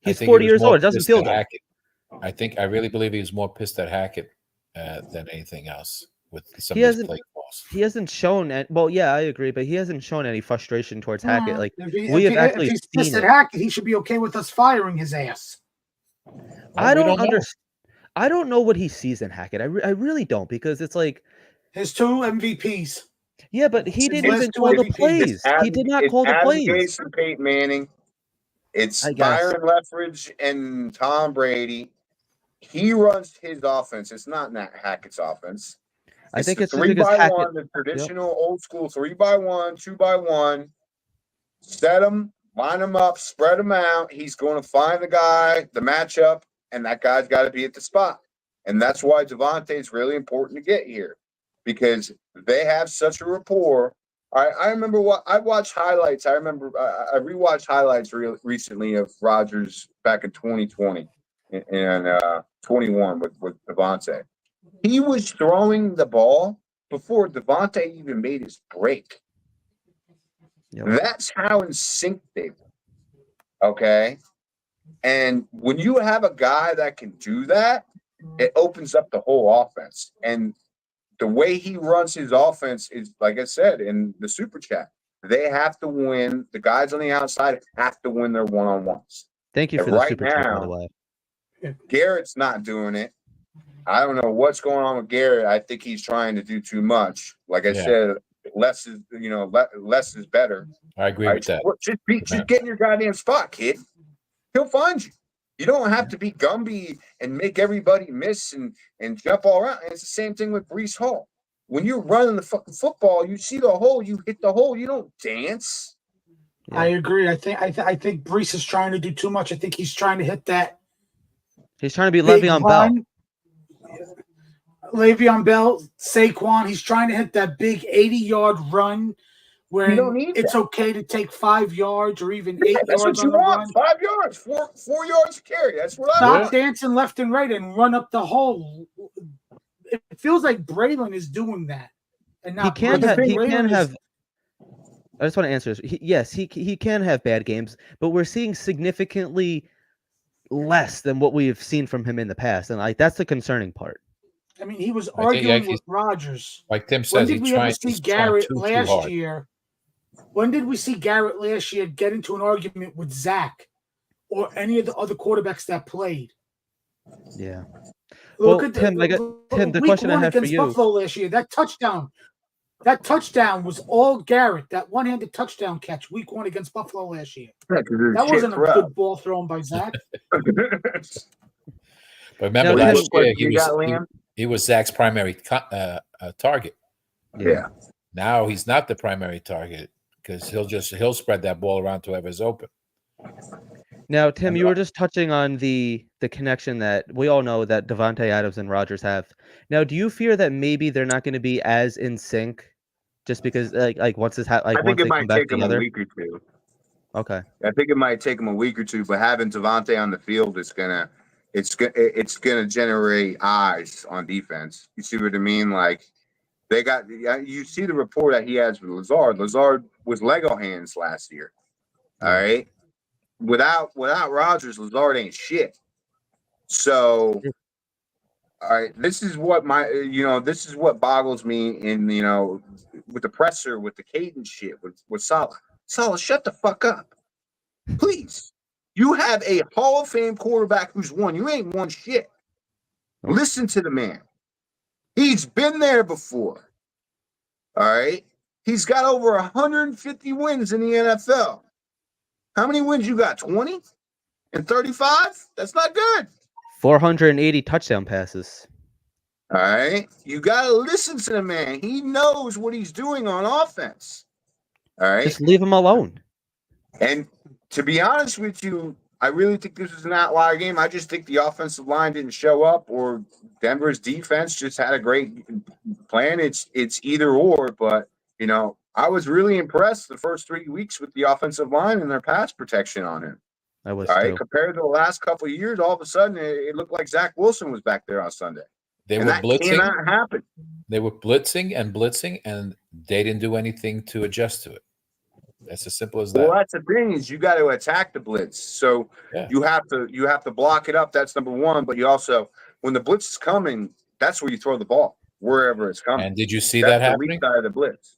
he's think he 40 was years more old. It doesn't pissed feel at good. I really believe he was more pissed at Hackett than anything else with some He of his hasn't- play calls. He hasn't shown it. Well, yeah, I agree, but he hasn't shown any frustration towards Hackett. Like, if he's seen pissed at it. Hackett, he should be okay with us firing his ass. I we don't know. understand. I don't know what he sees in Hackett. I really don't, because it's like, His 2 MVPs. yeah, but he His didn't last even 2 call the MVPs. plays. He did not call the Adam plays. Gase and Peyton Manning. It's I guess. Byron Leftwich and Tom Brady. He runs his offense. It's not Nat Hackett's offense. I think the it's just 3 because by Hackett. 1, the traditional old school 3 by 1, 2 by 1. Set them, line them up, spread them out. He's going to find the guy, the matchup, and that guy's got to be at the spot. And that's why Devontae is really important to get here, because they have such a rapport. I remember I watched highlights. I remember I rewatched highlights recently of Rodgers back in 2020 and 21 with Devontae. He was throwing the ball before Devontae even made his break. Yep. That's how in sync they were. Okay. And when you have a guy that can do that, it opens up the whole offense. And the way he runs his offense is, like I said in the super chat, they have to win. The guys on the outside have to win their one-on-ones. Thank you And for the right super chat, by the now, way. Garrett's not doing it. I don't know what's going on with Garrett. I think he's trying to do too much. Like I said, less is better. I agree with that. Just get in your goddamn spot, kid. He'll find you. You don't have to be Gumby and make everybody miss and jump all around. And it's the same thing with Breece Hall. When you're running the fucking football, you see the hole, you hit the hole. You don't dance. Yeah. I agree. I think Breece is trying to do too much. I think he's trying to hit that. He's trying to be big Le'Veon run. Bell. Le'Veon Bell, Saquon. He's trying to hit that big 80-yard run where You don't need it's that. okay to take 5 yards or even 8 That's yards what you on the want. run. 5 yards, 4 yards to carry. That's what I Stop want. dancing left and right and run up the hole. It feels like Braylon is doing that, and He can have. I just want to answer this. Yes, he can have bad games, but we're seeing significantly less than what we've seen from him in the past, and like that's the concerning part. I mean, he was I think arguing with Rodgers. Like Tim When says, did we ever see he's trying Garrett too last hard. year? When did we see Garrett last year get into an argument with Zach or any of the other quarterbacks that played? Yeah. Look Well, at Tim, Tim, the week question I 1 have for against you. Buffalo last year. That touchdown was all Garrett. That one-handed touchdown catch week 1 against Buffalo last year. That wasn't a good ball thrown by Zach. But remember Now, last Tim, year he was Zach's primary target. Yeah. Now he's not the primary target because he'll spread that ball around to whoever's open. Now, Tim, you were just touching on the connection that we all know that Devontae Adams and Rodgers have. Now, do you fear that maybe they're not going to be as in sync, just because like once this I think it might take them a week or two. Okay. I think it might take them a week or two, but having Devontae on the field is gonna generate eyes on defense. You see what I mean? Like you see the rapport that he has with Lazard. Lazard was Lego hands last year. All right. Without Rodgers, Lazard ain't shit. So, all right, this is what boggles me in, with the presser, with the cadence shit, with Saleh. Saleh, shut the fuck up. Please. You have a Hall of Fame quarterback who's won. You ain't won shit. Listen to the man. He's been there before. All right. He's got over 150 wins in the NFL. How many wins you got? 20 and 35? That's not good. 480 touchdown passes. All right. You got to listen to the man. He knows what he's doing on offense. All right. Just leave him alone. And to be honest with you, I really think this was an outlier game. I just think the offensive line didn't show up, or Denver's defense just had a great plan. It's either or, but, I was really impressed the first 3 weeks with the offensive line and their pass protection on him. I was All right, too. compared to the last couple of years, all of a sudden it looked like Zach Wilson was back there on Sunday. They And were that blitzing. cannot happen. They were blitzing, and they didn't do anything to adjust to it. That's as simple as that. Well, that's the thing is you got to attack the blitz. So Yeah. you have to block it up. That's number one. But you also, when the blitz is coming, that's where you throw the ball wherever it's coming. And did you see That's that the happening? weak side of the blitz.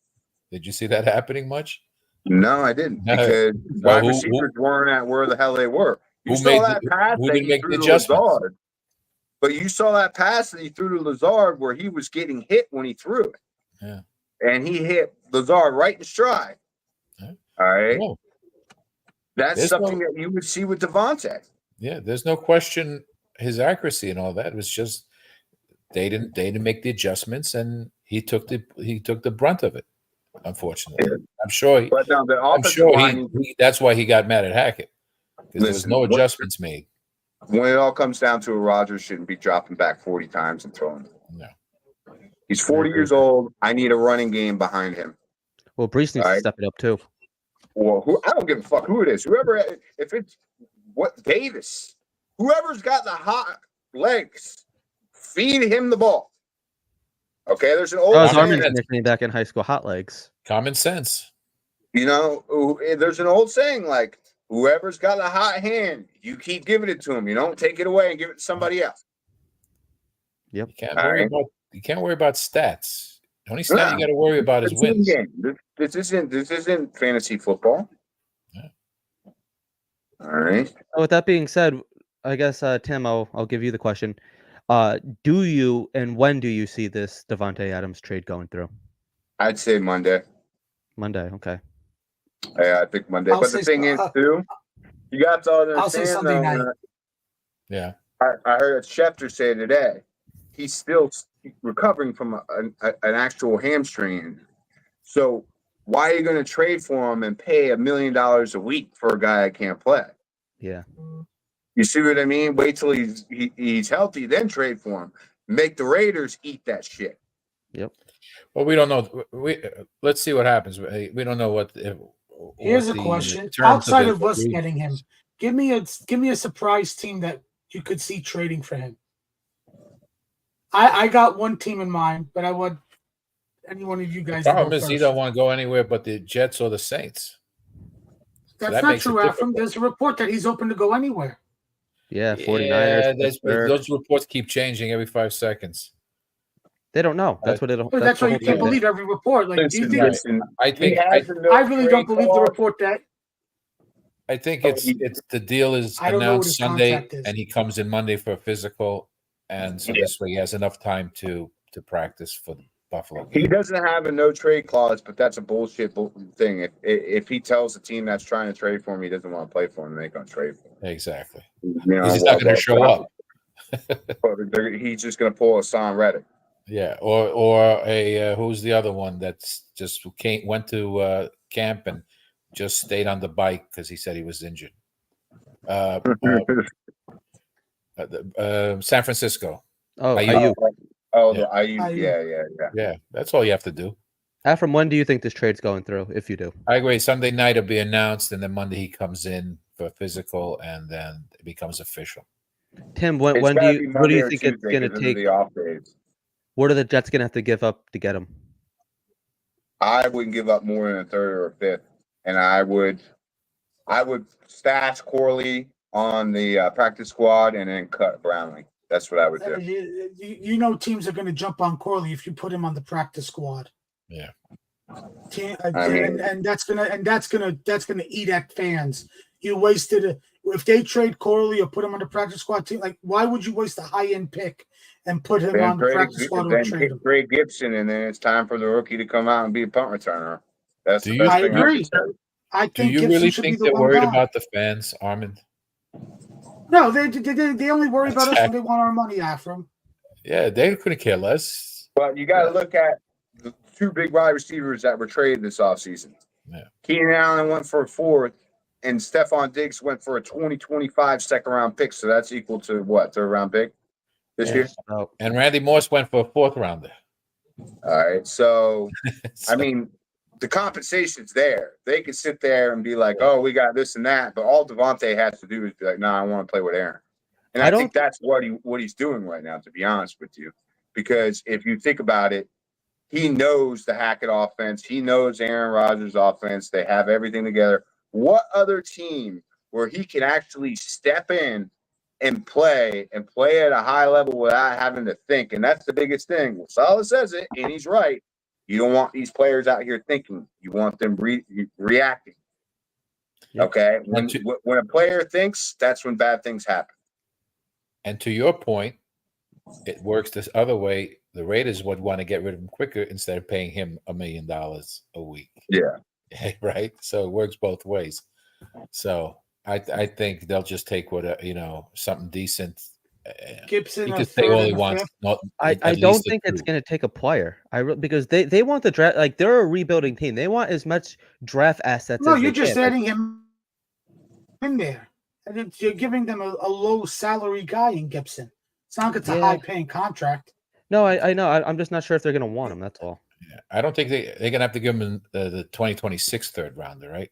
Did you see that happening much? No, I didn't No. because Well, wide who- receivers weren't at where the hell they were. You Who saw made that pass who that didn't he make threw the to adjustments? Lazard, but you saw that pass that he threw to Lazard where he was getting hit when he threw it. Yeah. And he hit Lazard right in stride. Yeah. All right. No. That's There's something no- that you would see with Devontae. Yeah, there's no question his accuracy and all that. It was just they didn't make the adjustments, and he took the brunt of it. Unfortunately, I'm sure. But now the I'm offensive sure line, that's why he got mad at Hackett, because there was Listen, no what- adjustments made. when it all comes down to it, Rodgers shouldn't be dropping back 40 times and throwing. No. He's 40 years old. I need a running game behind him. Well, Brees needs to Alright. step it up too. Or who? I don't give a fuck who it is. Whoever, if it's what Davis, whoever's got the hot legs, feed him the ball. Okay, there's an old Oh, his saying army that, nickname back in high school, Hot Legs. Common sense. there's an old saying like whoever's got a hot hand, you keep giving it to him. You don't take it away and give it to somebody else. Yep. You can't All worry right. about stats. The only stat No. you got to worry about is It's a team wins. game. This isn't fantasy football. Yeah. All right. With that being said, I guess Tim, I'll give you the question. Do you and when do you see this Devontae Adams trade going through? I'd say Monday. Monday, okay. Yeah, I think Monday. I'll But the say thing is, so- too, you got to I'll say understand, Sunday though, night. Yeah. I heard Schefter say today, he's still recovering from an actual hamstring. So why are you going to trade for him and pay $1 million a week for a guy that can't play? Yeah. You see what I mean? Wait till he's healthy, then trade for him. Make the Raiders eat that shit. Yep. Well, we don't know. Let's see what happens. We don't know what. Here's what a the question. terms Outside the of us agreement- getting him, give me a surprise team that you could see trading for him. I got one team in mind, but I want any one of you guys. The to go problem is he first. don't want to go anywhere but the Jets or the Saints. That's that not makes it true, Afram. difficult. There's a report that he's open to go anywhere. Yeah, 49ers. Yeah, Pittsburgh. those reports keep changing every 5 seconds. They don't know. That's what it'll. But that's why the you whole can't thing. believe every report. Like, do you think? Listen, I think he has a no I really don't trade believe the clause. report that. it's the deal is I don't know what announced his Sunday, contract is. and he comes in Monday for a physical, and so this way he has enough time to practice for the Buffalo. He doesn't have a no trade clause, but that's a bullshit thing. If he tells the team that's trying to trade for him he doesn't want to play for him, they ain't gonna trade for him. Exactly. You know, He's just not going to show up. He's just gonna pull a Son Reddick. Yeah, or a who's the other one that's just went to camp and just stayed on the bike because he said he was injured. San Francisco. Oh, Ayuk. Ayuk. The IU. Yeah. Yeah, that's all you have to do. Afram, when do you think this trade's going through? If you do, I agree. Sunday night will be announced, and then Monday he comes in for a physical, and then it becomes official. Tim, It's when do gotta you be what do Monday you or think it's Tuesday going to 'cause of take? the off days. What are the Jets going to have to give up to get him? I wouldn't give up more than a third or a fifth, and I would stash Corley on the practice squad and then cut Brownlee. That's what I would do. You know teams are going to jump on Corley if you put him on the practice squad. Yeah. And that's gonna eat at fans. You wasted if they trade Corley or put him on the practice squad team. Like, why would you waste a high end pick and put him on the practice squad or trade him? Trade Gibson, and then it's time for the rookie to come out and be a punt returner. That's Do the you- best I thing agree. could say. I Do think you Gibson really should be think the they're one worried gone. about the fans, Armand? No, they only worry about us when they want our money, Afram. Yeah, they couldn't care less. But you got to look at the two big wide receivers that were traded this offseason. Yeah. Keenan Allen went for a fourth, and Stephon Diggs went for a 2025 second round pick. So that's equal to what, third round pick this Yeah. year? Oh, And Randy Moss went for a 4th rounder. All right. So, I mean, the compensation's there. They can sit there and be like, "Oh, we got this and that," but all Devontae has to do is be like, "No, I want to play with Aaron." And I think that's what he's doing right now, to be honest with you. Because if you think about it, he knows the Hackett offense. He knows Aaron Rodgers' offense. They have everything together. What other team where he can actually step in and play at a high level without having to think? And that's the biggest thing. Saleh says it, and he's right. You don't want these players out here thinking. You want them reacting. Okay? When a player thinks, that's when bad things happen. And to your point, it works this other way. The Raiders would want to get rid of him quicker instead of paying him $1 million a week. Yeah. Right? So it works both ways. So I think they'll just take something decent. Gibson, he can say all he wants. I don't think it's going to take a player. Because they want the draft. Like, they're a rebuilding team. They want as much draft assets. No, as you're they just can. adding him in there, and you're giving them a low salary guy in Gibson. It's not like it's a high paying contract. No, I know. I'm just not sure if they're going to want him. That's all. Yeah, I don't think they're going to have to give him the 2026 third rounder, right?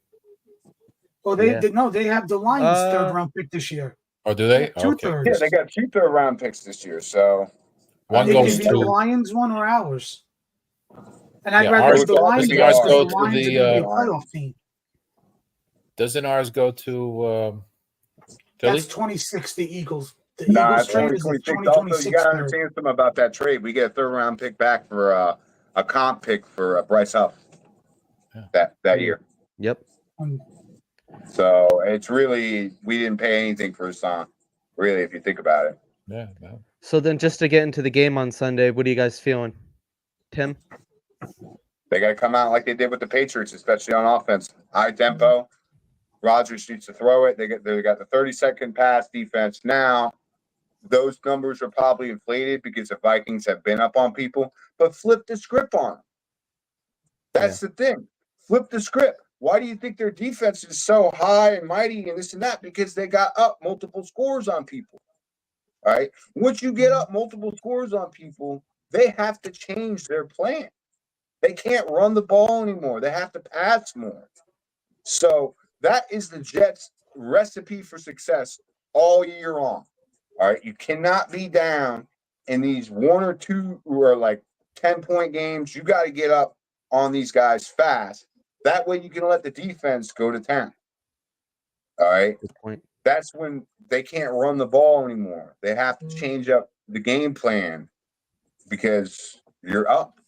Well, they have the Lions third round pick this year. Oh, do they? Two Okay. thirds. Yeah, they got 2 third round picks this year. So one it goes could be to the Lions one or ours. And I'd rather ours the Lions does because ours the go to Lions the, are going to be a playoff team. Doesn't ours go to Philly? That's 26. The Eagles. The Nah, Eagles it's trade is 2026. 2026. Also, you got to understand something about that trade. We get a third round pick back for a comp pick for Bryce Huff that year. Yep. So it's really, we didn't pay anything for his song, really, if you think about it. Yeah. No. So then, just to get into the game on Sunday, what are you guys feeling, Tim? They got to come out like they did with the Patriots, especially on offense. High tempo. Rodgers needs to throw it. They got the 30-second pass defense. Now, those numbers are probably inflated because the Vikings have been up on people, but flip the script on them. That's the thing. Flip the script. Why do you think their defense is so high and mighty and this and that? Because they got up multiple scores on people. All right. Once you get up multiple scores on people, they have to change their plan. They can't run the ball anymore. They have to pass more. So that is the Jets' recipe for success all year long. All right. You cannot be down in these 1 or 2 or like 10-point games. You got to get up on these guys fast. That way you can let the defense go to town. All right. Good point. That's when they can't run the ball anymore. They have to change up the game plan because you're up.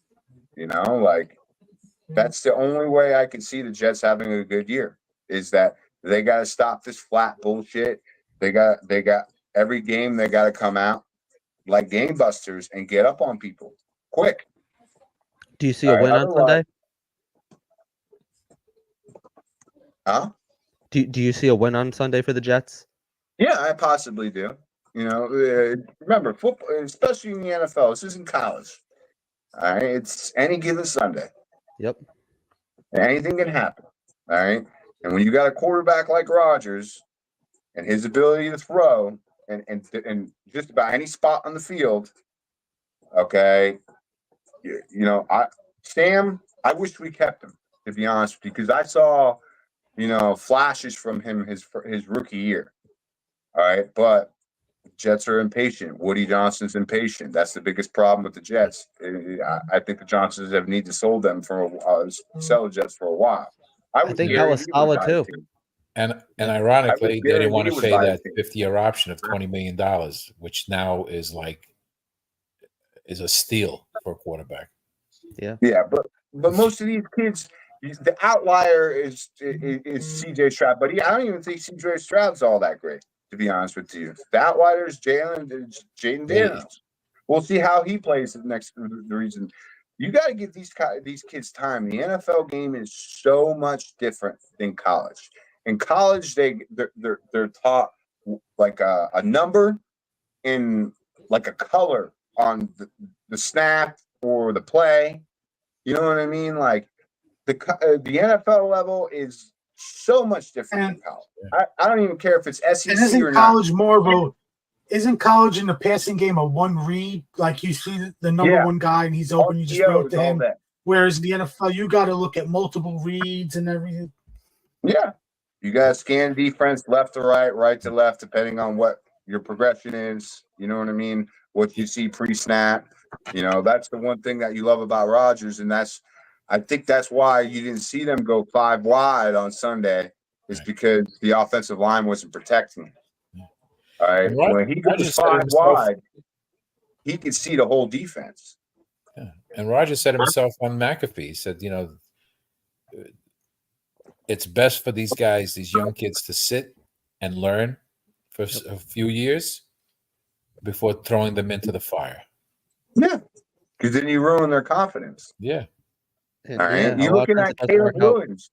That's the only way I can see the Jets having a good year is that they got to stop this flat bullshit. They got every game they got to come out like game busters and get up on people quick. Do you see a win on Sunday? Huh? Do you see a win on Sunday for the Jets? Yeah, I possibly do. Remember, football, especially in the NFL, this isn't college. All right, it's any given Sunday. Yep. Anything can happen. All right, and when you got a quarterback like Rodgers and his ability to throw and just about any spot on the field, okay, Sam, I wish we kept him, to be honest with you, because I saw, flashes from him his rookie year. All right, but Jets are impatient. Woody Johnson's impatient. That's the biggest problem with the Jets. I think the Johnsons have need to sell the Jets for a while. I think that was solid too. And ironically, they didn't want to pay that 50-year option of $20 million, which now is a steal for a quarterback. Yeah. Yeah, but most of these kids, the outlier is C.J. Stroud, but I don't even think C.J. Stroud's all that great, to be honest with you. The outlier is Jaden Daniels. We'll see how he plays the reason. You got to give these kids time. The NFL game is so much different than college. In college, they're taught like a number in like a color on the snap or the play. You know what I mean? Like the NFL level is so much different than college. I don't even care if it's SEC and isn't or college not. More of isn't college in the passing game a one read? Like you see the number one guy and he's open, you just throw it to him. Whereas the NFL, you got to look at multiple reads and everything. Yeah. You got to scan defense left to right, right to left, depending on what your progression is. You know what I mean? What you see pre-snap. You know, that's the one thing that you love about Rodgers, and I think that's why you didn't see them go 5 wide on Sunday, is because the offensive line wasn't protecting him. All right. When he goes 5 wide, he could see the whole defense. Yeah. And Roger said himself on McAfee, he said, you know, it's best for these guys, these young kids, to sit and learn for a few years before throwing them into the fire. Yeah. Because then you ruin their confidence. Yeah. All right. You're looking at Caleb Williams.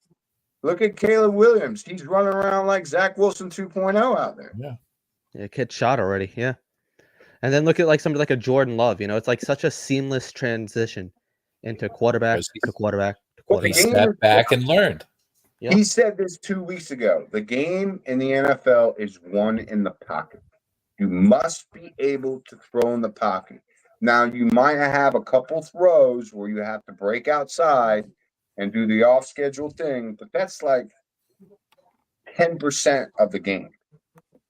Look at Caleb Williams. He's running around like Zach Wilson 2.0 out there. Yeah, kid shot already. Yeah. And then look at like somebody like a Jordan Love. You know, it's like such a seamless transition into quarterback to quarterback to quarterback. He stepped back and learned. Yep. He said this 2 weeks ago. The game in the NFL is won in the pocket. You must be able to throw in the pocket. Now, you might have a couple throws where you have to break outside and do the off-schedule thing, but that's like 10% of the game.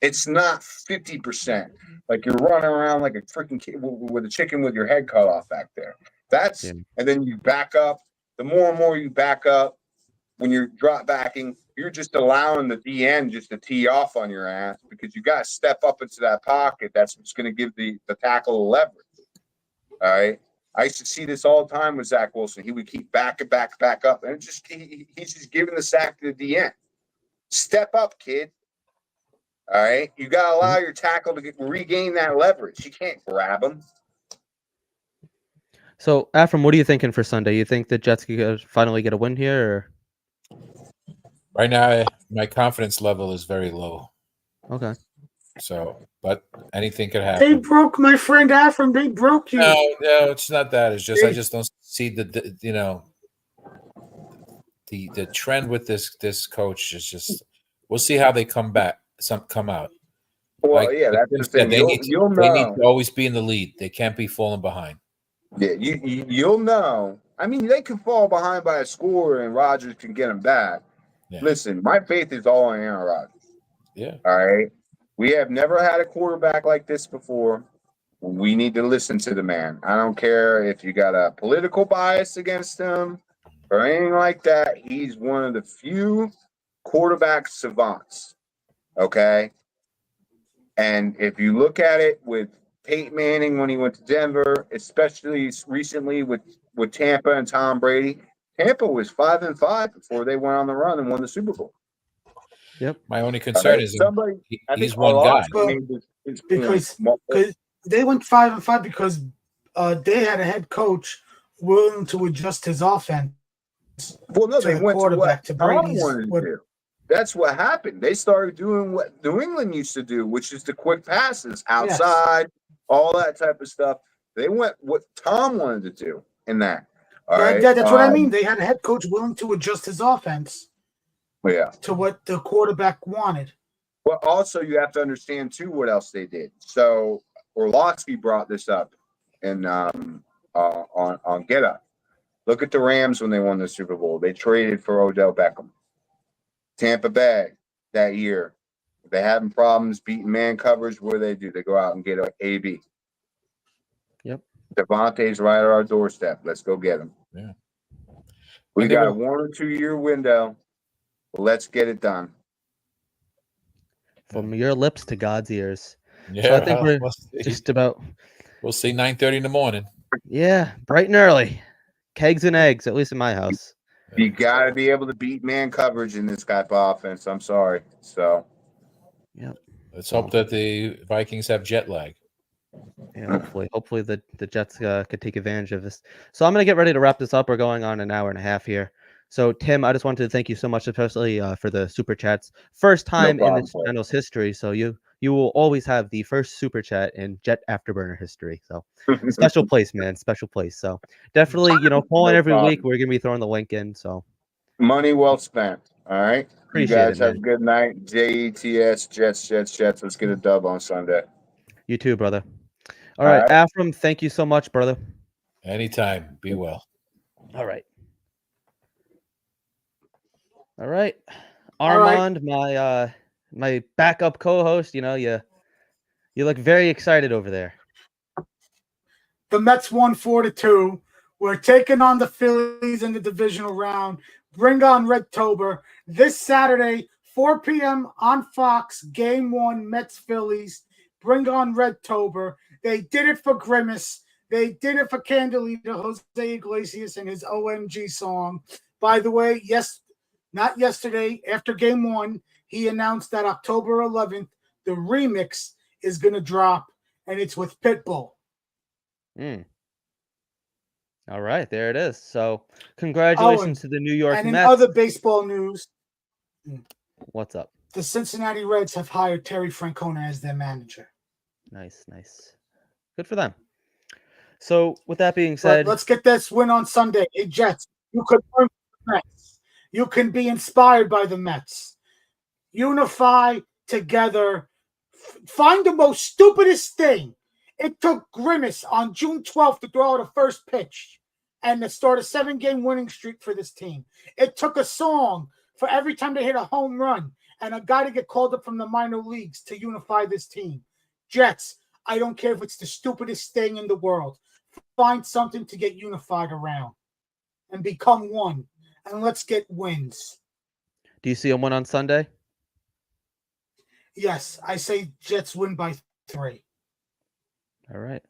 It's not 50%. Like you're running around like a freaking kid with a chicken with your head cut off back there. And then you back up. The more and more you back up, when you're drop backing, you're just allowing the DN just to tee off on your ass because you got to step up into that pocket. That's what's going to give the tackle leverage. All right. I used to see this all the time with Zach Wilson. He would keep back up, and he's just giving the sack to the DN. Step up, kid. All right. You got to allow your tackle to regain that leverage. You can't grab him. So, Afram, what are you thinking for Sunday? You think the Jets could finally get a win here? Or? Right now, my confidence level is very low. Okay. So, but anything could happen. They broke my friend Afram. They broke you. No, it's not that. It's just I just don't see the you know the trend with this coach is just. We'll see how they come out. Well, that's the thing. They need to always be in the lead. They can't be falling behind. Yeah, you'll know. I mean, they can fall behind by a score, and Rodgers can get them back. Yeah. Listen, my faith is all on Aaron Rodgers. Yeah. All right. We have never had a quarterback like this before. We need to listen to the man. I don't care if you got a political bias against him or anything like that. He's one of the few quarterback savants. Okay. And if you look at it with Peyton Manning when he went to Denver, especially recently with Tampa and Tom Brady, Tampa was 5-5 before they went on the run and won the Super Bowl. Yep. My only concern is he's one guy. Because they went 5-5 because they had a head coach willing to adjust his offense. Well, no, they went to what Tom wanted to do. That's what happened. They started doing what New England used to do, which is the quick passes outside, all that type of stuff. They went what Tom wanted to do in that. All right? That's what I mean. They had a head coach willing to adjust his offense to what the quarterback wanted. Well, also you have to understand too what else they did. So Orlovsky brought this up in on Get Up. Look at the Rams when they won the Super Bowl. They traded for Odell Beckham. Tampa Bay that year, if they're having problems beating man coverage, what do? They go out and get an AB. Yep. Devontae's right at our doorstep. Let's go get him. Yeah. We got a 1 or 2 year window. Let's get it done. From your lips to God's ears. Yeah, so I think we're just about. We'll see 9:30 in the morning. Yeah, bright and early. Kegs and eggs, at least in my house. You got to be able to beat man coverage in this type of offense. I'm sorry. So, yeah. Let's hope that the Vikings have jet lag. Yeah, hopefully the Jets could take advantage of this. So I'm going to get ready to wrap this up. We're going on an hour and a half here. So Tim, I just wanted to thank you so much, especially for the super chats. First time in this channel's history. So you will always have the first super chat in Jet Afterburner history. So special place, man, special place. So definitely, call in every week. We're going to be throwing the link in. So money well spent. All right. Appreciate you guys it, have a good night. JETS, Jets. Let's get a dub on Sunday. You too, brother. All right. Afram, thank you so much, brother. Anytime. Be well. All right. All right. All right. Armand, my backup co-host, you look very excited over there. The Mets won 4-2. We're taking on the Phillies in the divisional round. Bring on Redtober this Saturday, 4 p.m. on Fox. Game 1, Mets Phillies. Bring on Redtober. They did it for Grimace. They did it for Candelita, Jose Iglesias, and his OMG song. By the way, not yesterday, after Game 1, he announced that October 11th, the remix is going to drop, and it's with Pitbull. All right, there it is. So, congratulations to the New York and in Mets. other baseball news, what's up? The Cincinnati Reds have hired Terry Francona as their manager. Nice. Good for them. So, with that being said, let's get this win on Sunday. Hey, Jets, you could learn from the Mets. You can be inspired by the Mets. Unify together. Find the most stupidest thing. It took Grimace on June 12th to throw out a first pitch and to start a 7-game winning streak for this team. It took a song for every time they hit a home run and a guy to get called up from the minor leagues to unify this team. Jets, I don't care if it's the stupidest thing in the world. Find something to get unified around and become one. And let's get wins. do you see them win on Sunday? Yes, I say Jets win by 3. All right.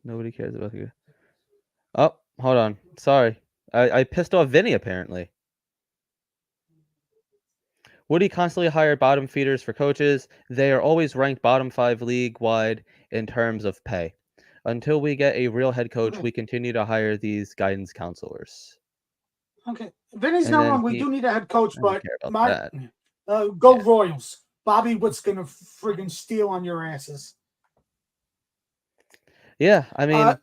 Nobody cares about you. Oh, hold on. Sorry. I pissed off Vinny, apparently. Woody constantly hired bottom feeders for coaches. They are always ranked bottom 5 league-wide in terms of pay. Until we get a real head coach, we continue to hire these guidance counselors. Okay. Vinny's not wrong. We do need a head coach, but go Royals. Bobby Witt's going to friggin' steal on your asses. Yeah, I mean,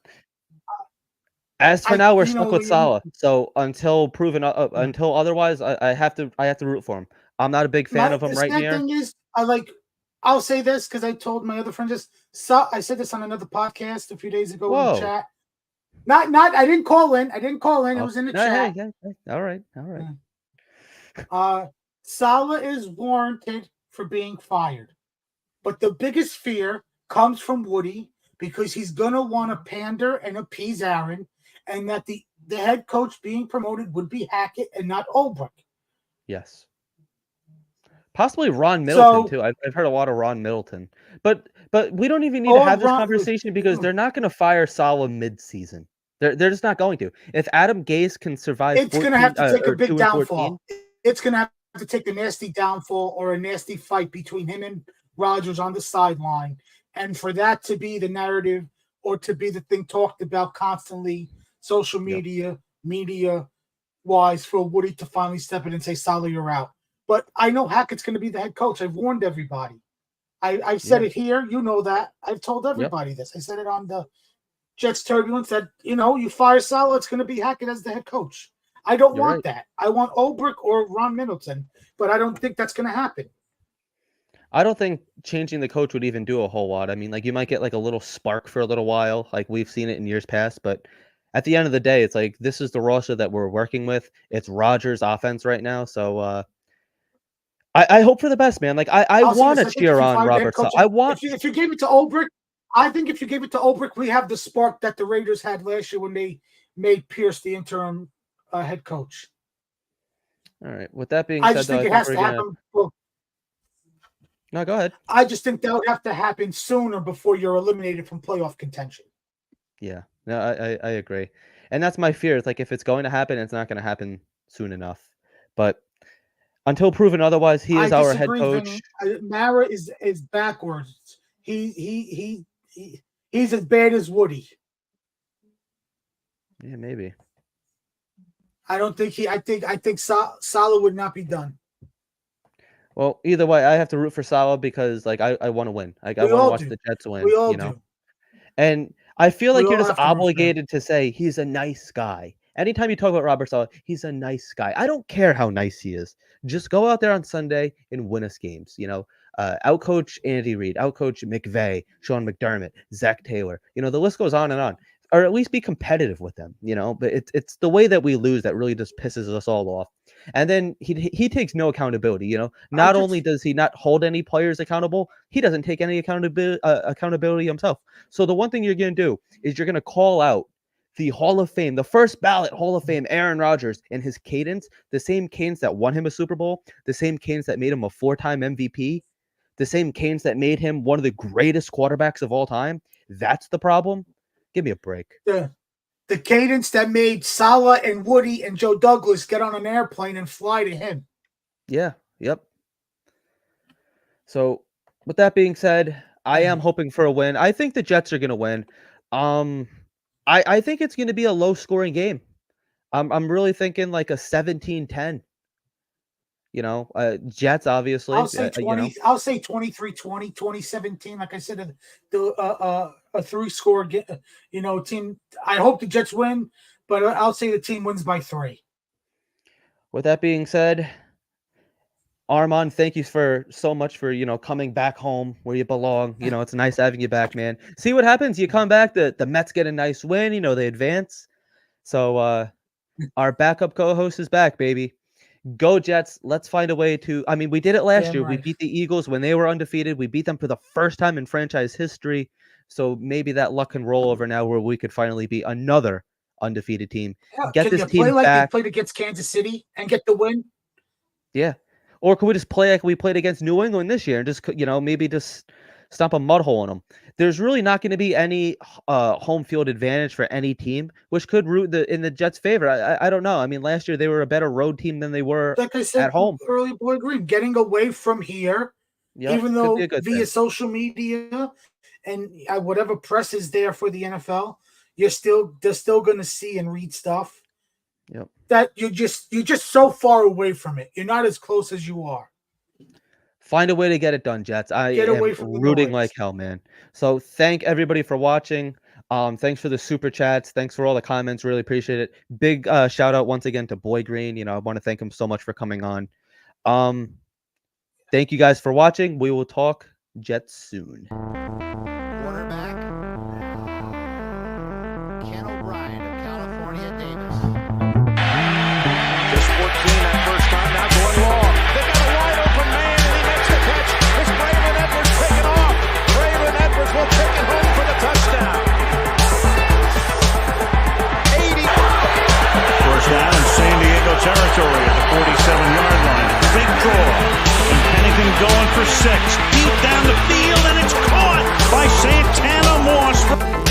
as for now, we're stuck with Salah. So until proven, until otherwise, I have to root for him. I'm not a big fan of him right now. The thing is, I'll say this because I told my other friends this. I said this on another podcast a few days ago in the chat. I didn't call in. It was in the chat. Hey. All right. Salah is warranted for being fired, but the biggest fear comes from Woody because he's gonna want to pander and appease Aaron, and that the head coach being promoted would be Hackett and not Ulbrich. Yes. Possibly Ron Middleton too. I've heard a lot of Ron Middleton, but we don't even need to have this conversation because they're not going to fire Salah mid-season. They're just not going to. If Adam Gase can survive, it's going to have to take a big downfall. It's going to have to take a nasty downfall or a nasty fight between him and Rodgers on the sideline, and for that to be the narrative or to be the thing talked about constantly, social media, media-wise, for Woody to finally step in and say, Salah, you're out. But I know Hackett's going to be the head coach. I've warned everybody. I've said it here. You know that. I've told everybody this. I said it on the Jets Turbulence that, you fire Salah, it's going to be Hackett as the head coach. I don't want that. I want Ulbrich or Ron Middleton, but I don't think that's going to happen. I don't think changing the coach would even do a whole lot. I mean, you might get a little spark for a little while, like we've seen it in years past, but at the end of the day, it's this is the roster that we're working with. It's Rodgers' offense right now, so I hope for the best, man. I want to cheer on Robert Salah. If you gave it to Ulbrich, I think if you gave it to Ulbrich, we have the spark that the Raiders had last year when they made Pierce the interim head coach. All right. With that being said, I just think it has to happen. No, go ahead. I just think that would have to happen sooner before you're eliminated from playoff contention. Yeah. No, I agree. And that's my fear. It's if it's going to happen, it's not going to happen soon enough. But until proven otherwise, he is our head coach. Mara is backwards. He's as bad as Woody. Yeah, maybe. I don't think I think Salah would not be done. Well, either way, I have to root for Salah because I want to win. I want to watch the Jets win. We all do. And I feel like you're just obligated to say he's a nice guy. Anytime you talk about Robert Salah, he's a nice guy. I don't care how nice he is. Just go out there on Sunday and win us games. Outcoach Andy Reid, outcoach McVay, Sean McDermott, Zach Taylor. The list goes on and on. or at least be competitive with them, but it's the way that we lose that really just pisses us all off. And then he takes no accountability, not only does he not hold any players accountable, he doesn't take any accountability himself. So the one thing you're going to do is you're going to call out the Hall of Fame, the first ballot Hall of Fame, Aaron Rodgers, and his cadence, the same cadence that won him a Super Bowl, the same cadence that made him a 4-time MVP, the same cadence that made him one of the greatest quarterbacks of all time. That's the problem. Give me a break. The cadence that made Salah and Woody and Joe Douglas get on an airplane and fly to him. Yeah. Yep. So with that being said, I am hoping for a win. I think the Jets are going to win. I think it's going to be a low scoring game. I'm really thinking like a 17-10. Jets obviously. I'll say 20. I'll say 23-20, 2017. Like I said, a 3-score team. I hope the Jets win, but I'll say the team wins by 3. With that being said, Armand, thank you so much for coming back home where you belong. It's nice having you back, man. See what happens. You come back, the Mets get a nice win. They advance. So our backup co-host is back, baby. Go Jets. Let's find a way to. I mean, we did it last year. Right. We beat the Eagles when they were undefeated. We beat them for the first time in franchise history. So maybe that luck can roll over now where we could finally be another undefeated team. Yeah, get this team play like back. They played against Kansas City and get the win. Yeah. Or could we just play like we played against New England this year and just, maybe just stomp a mud hole in them? There's really not going to be any home field advantage for any team, which could root in the Jets' favor. I don't know. I mean, last year they were a better road team than they were like I said, at home. Early Boy Green, getting away from here, even though via social media and whatever press is there for the NFL, they're still going to see and read stuff. Yep. That you're just so far away from it. You're not as close as you are. Find a way to get it done, Jets. I am rooting like hell, man. So thank everybody for watching. Thanks for the super chats. Thanks for all the comments. Really appreciate it. Big shout out once again to Boy Green. I want to thank him so much for coming on. Thank you guys for watching. We will talk Jets soon. Quarterback Ken O'Brien of California Davis. Just 14 that first time, now going long. They got a wide open man, and he makes the catch. It's Braylon Edwards taking off. Braylon Edwards will take it home for the touchdown. 80. First down in San Diego territory at the 47-yard line. Big draw. And Pennington going for 6. Deep down the field, and it's caught by Santana Moss.